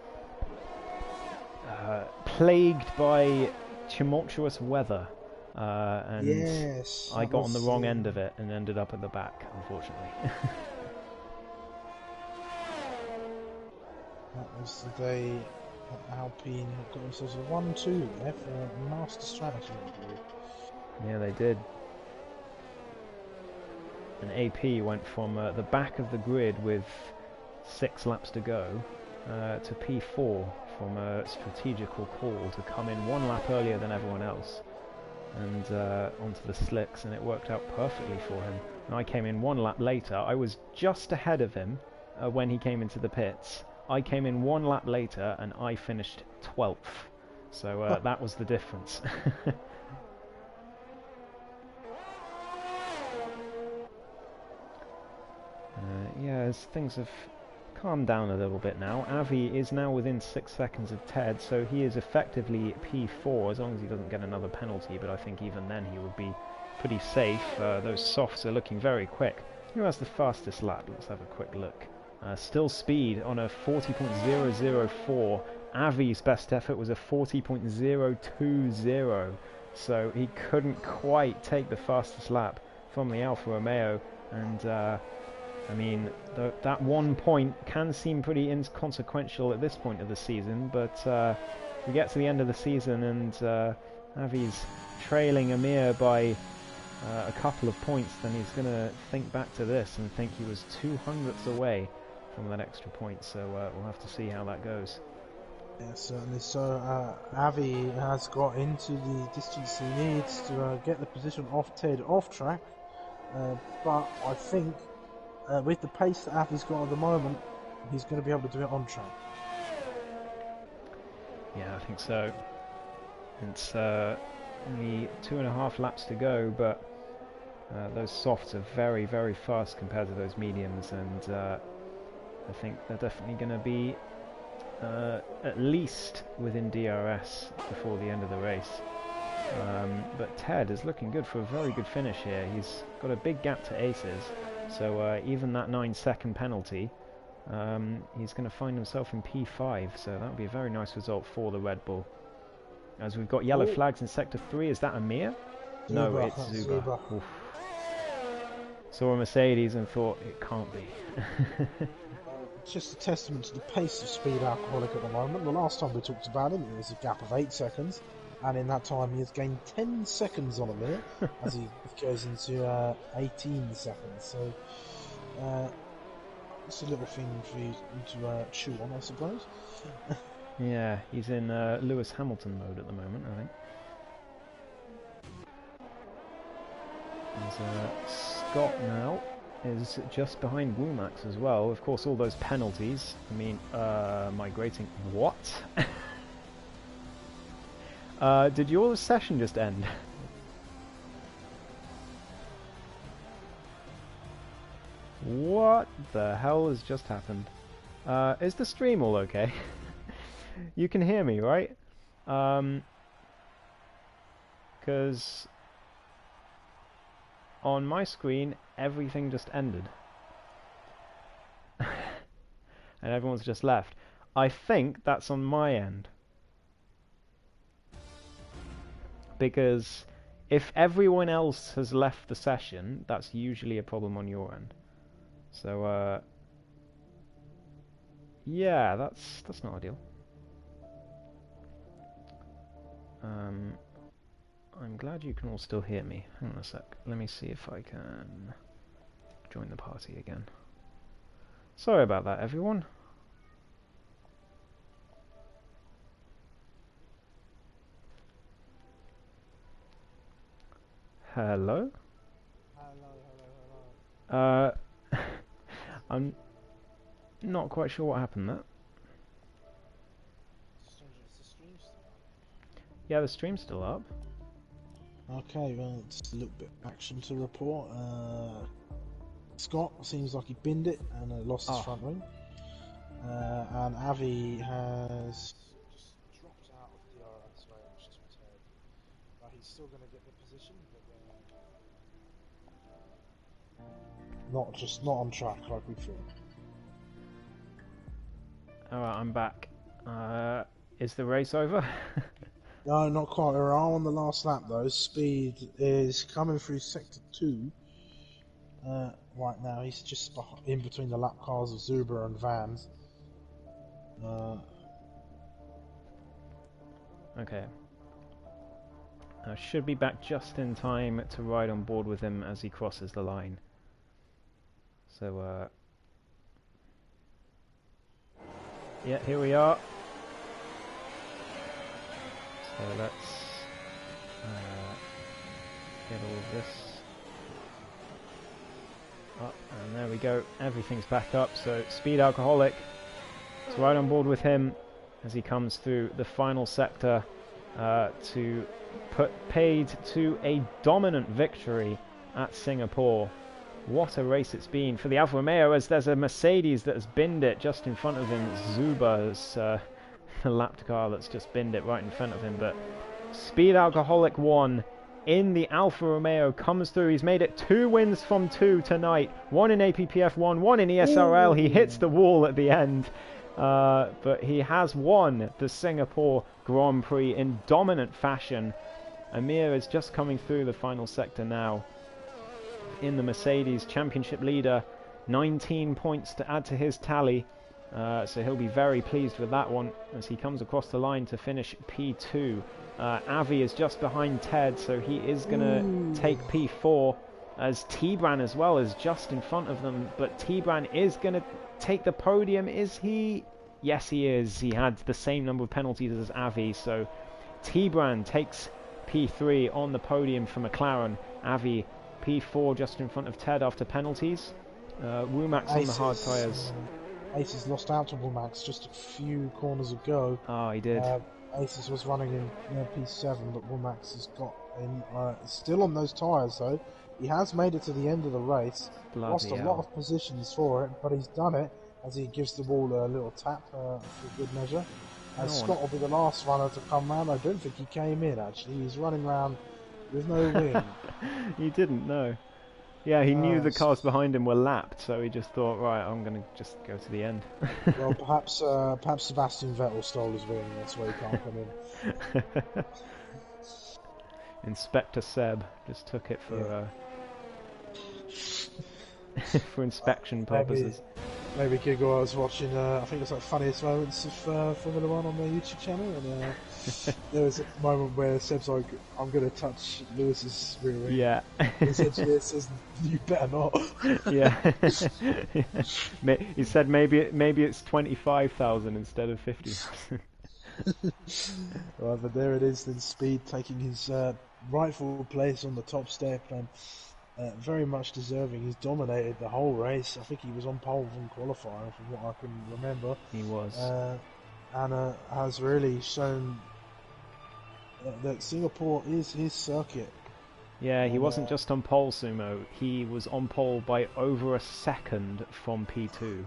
plagued by tumultuous weather. And yes, I got on the wrong end of it and ended up at the back, unfortunately. That was the day that Alpine got themselves a 1-2 there for a master strategy, I believe. Yeah, they did. And AP went from the back of the grid with 6 laps to go to P4 from a strategical call to come in 1 lap earlier than everyone else and onto the slicks, and it worked out perfectly for him. And I came in 1 lap later. I was just ahead of him when he came into the pits. I came in 1 lap later and I finished 12th. So that was the difference. Yeah, as things have calmed down a little bit now. Avi is now within 6 seconds of Ted, so he is effectively P4 as long as he doesn't get another penalty, but I think even then he would be pretty safe. Those softs are looking very quick. Who has the fastest lap? Let's have a quick look. Still speed on a 40.004 Avi's best effort was a 40.020, so he couldn't quite take the fastest lap from the Alfa Romeo, and I mean, that 1 point can seem pretty inconsequential at this point of the season, but we get to the end of the season and Avi's trailing Amir by a couple of points, then he's going to think back to this and think he was 200ths away from that extra point, so we'll have to see how that goes. Yeah, certainly. So Avi has got into the distance he needs to get the position off Ted off track, but I think with the pace that Avi's got at the moment, he's going to be able to do it on track. Yeah, I think so. It's only 2.5 laps to go, but those softs are very, very fast compared to those mediums, and I think they're definitely going to be at least within DRS before the end of the race. But Ted is looking good for a very good finish here. He's got a big gap to aces, so even that 9-second penalty, he's going to find himself in P5, so that would be a very nice result for the Red Bull. As we've got yellow flags in Sector 3, is that Amir? No, it's Zuba. Oof. Saw a Mercedes and thought, it can't be. It's just a testament to the pace of Speed Alcoholic at the moment. The last time we talked about him, it was a gap of 8 seconds, and in that time he has gained 10 seconds on Amir as he goes into 18 seconds. So it's a little thing for you to chew on, I suppose. Yeah, he's in Lewis Hamilton mode at the moment, I think. And Scott now is just behind Womack as well. Of course, all those penalties. I mean, migrating. What? Did your session just end? What the hell has just happened? Is the stream all okay? You can hear me, right? Because on my screen, everything just ended. And everyone's just left. I think that's on my end. Because if everyone else has left the session, that's usually a problem on your end. So, yeah, that's not ideal. I'm glad you can all still hear me. Hang on a sec. Let me see if I can join the party again. Sorry about that, everyone. Hello? Hello. I'm not quite sure what happened there. Yeah, the stream's still up. Okay, well, it's a little bit of action to report. Scott seems like he binned it and lost his front wing. And Avi has just dropped out of DRS range to Ted. He's still going to get the position, but not on track like we thought. Alright, I'm back. Is the race over? No, not quite. We're on the last lap though. Speed is coming through Sector 2 right now. He's just in between the lap cars of Zuba and Vans. Okay. I should be back just in time to ride on board with him as he crosses the line. So, yeah, here we are. So let's get all of this up, and there we go. Everything's back up. So Speed Alcoholic is right on board with him as he comes through the final sector to put paid to a dominant victory at Singapore. What a race it's been for the Alfa Romeo, as there's a Mercedes that has binned it just in front of him. Zuba's the lapped car that's just binned it right in front of him, but Speed Alcoholic won in the Alfa Romeo, comes through. He's made it 2 wins from 2 tonight, 1 in APPF1, 1 in ESRL. He hits the wall at the end. But he has won the Singapore Grand Prix in dominant fashion. Amir is just coming through the final sector now in the Mercedes championship leader. 19 points to add to his tally. So he'll be very pleased with that one as he comes across the line to finish P2. Avi is just behind Ted, so he is going to take P4, as Tibran as well is just in front of them. But Tibran is going to take the podium, is he? Yes, he is. He had the same number of penalties as Avi, so Tibran takes P3 on the podium for McLaren. Avi P4 just in front of Ted after penalties. Womack's on the hard tyres. Aces lost out to Womack just a few corners ago. Oh, he did. Aces was running in P7, but Womack has got in, still on those tyres though. He has made it to the end of the race. Bloody lost a hell. lot of positions for it, but he's done it as he gives the ball a little tap for good measure. Scott will be the last runner to come round. I don't think he came in actually. He's running round with no wing. He didn't, no. Yeah, he knew the cars behind him were lapped, so he just thought, right, I'm going to just go to the end. Well, perhaps Sebastian Vettel stole his wing, that's why he can't come in. Inspector Seb just took it for for inspection purposes. Maybe Giggle, I was watching, I think it was like Funniest Moments of Formula 1 on their YouTube channel, and there was a moment where Seb's like, I'm going to touch Lewis's rear wing. Yeah. He says, you better not. Yeah. He said maybe it's 25,000 instead of 50,000. Well, but there it is, then Speed taking his rightful place on the top step, and very much deserving. He's dominated the whole race. I think he was on pole from qualifying, from what I can remember. He was. And has really shown that Singapore is his circuit. Yeah, he wasn't just on pole, Sumo. He was on pole by over a second from P2.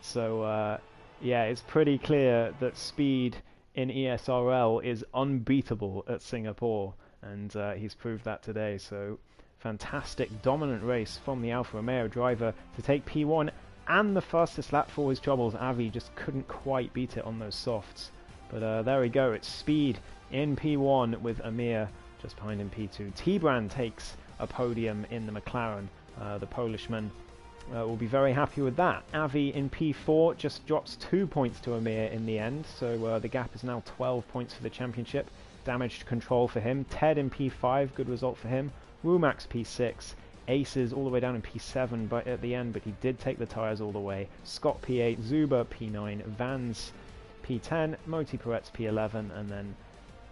So, yeah, it's pretty clear that Speed in ESRL is unbeatable at Singapore, and he's proved that today. So, fantastic, dominant race from the Alfa Romeo driver to take P1 and the fastest lap for his troubles. Avi just couldn't quite beat it on those softs. But there we go, it's Speed in P1 with Amir just behind in P2. Tibran takes a podium in the McLaren. The Polishman will be very happy with that. Avi in P4 just drops 2 points to Amir in the end, so the gap is now 12 points for the championship. Damaged control for him. Ted in P5, good result for him. Womack's P6. Aces all the way down in P7 at the end, but he did take the tyres all the way. Scott P8, Zuber P9, Vans P10, Moti Peretz P11, and then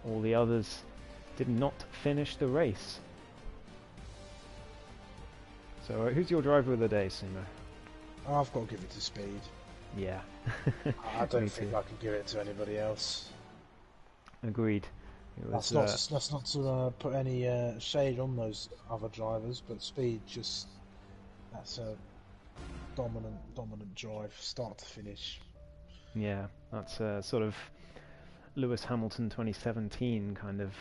all the others did not finish the race. So who's your driver of the day, Sumo? I've got to give it to Speed. Yeah. I don't think I can give it to anybody else. Agreed. That's not to put any shade on those other drivers, but Speed that's a dominant drive, start to finish. Yeah, that's sort of Lewis Hamilton 2017 kind of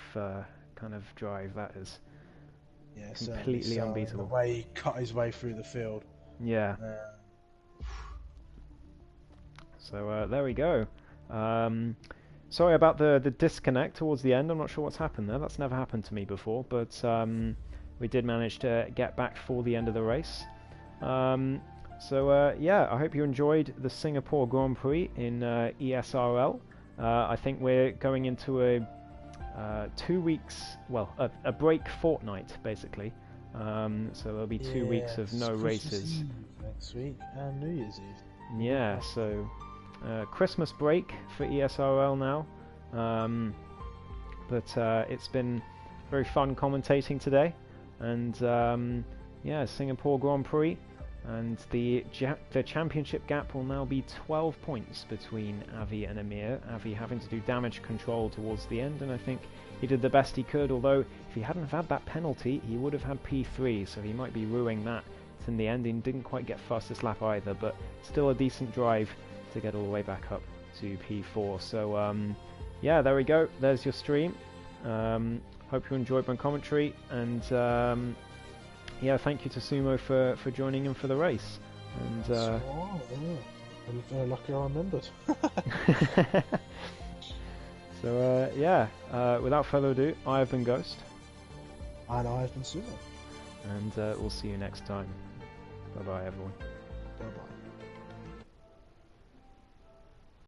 drive. That is completely unbeatable. The way he cut his way through the field. Yeah. So there we go. Sorry about the disconnect towards the end. I'm not sure what's happened there. That's never happened to me before, but we did manage to get back for the end of the race. Yeah, I hope you enjoyed the Singapore Grand Prix in ESRL. I think we're going into a 2 weeks, well, a break fortnight basically. So there'll be 2 weeks of no races. Eve next week and New Year's Eve. Yeah, so Christmas break for ESRL now. But it's been very fun commentating today, and yeah, Singapore Grand Prix. And the championship gap will now be 12 points between Avi and Amir. Avi having to do damage control towards the end, and I think he did the best he could, although if he hadn't have had that penalty, he would have had P3, so he might be ruining that in the end. He didn't quite get fastest lap either, but still a decent drive to get all the way back up to P4. So yeah, there we go. There's your stream. Hope you enjoyed my commentary, and yeah, thank you to Sumo for joining in for the race. And I'm very lucky I remembered. So yeah, without further ado, I've been Ghost, And I've been Sumo. and we'll see you next time. Bye bye, everyone. Bye bye.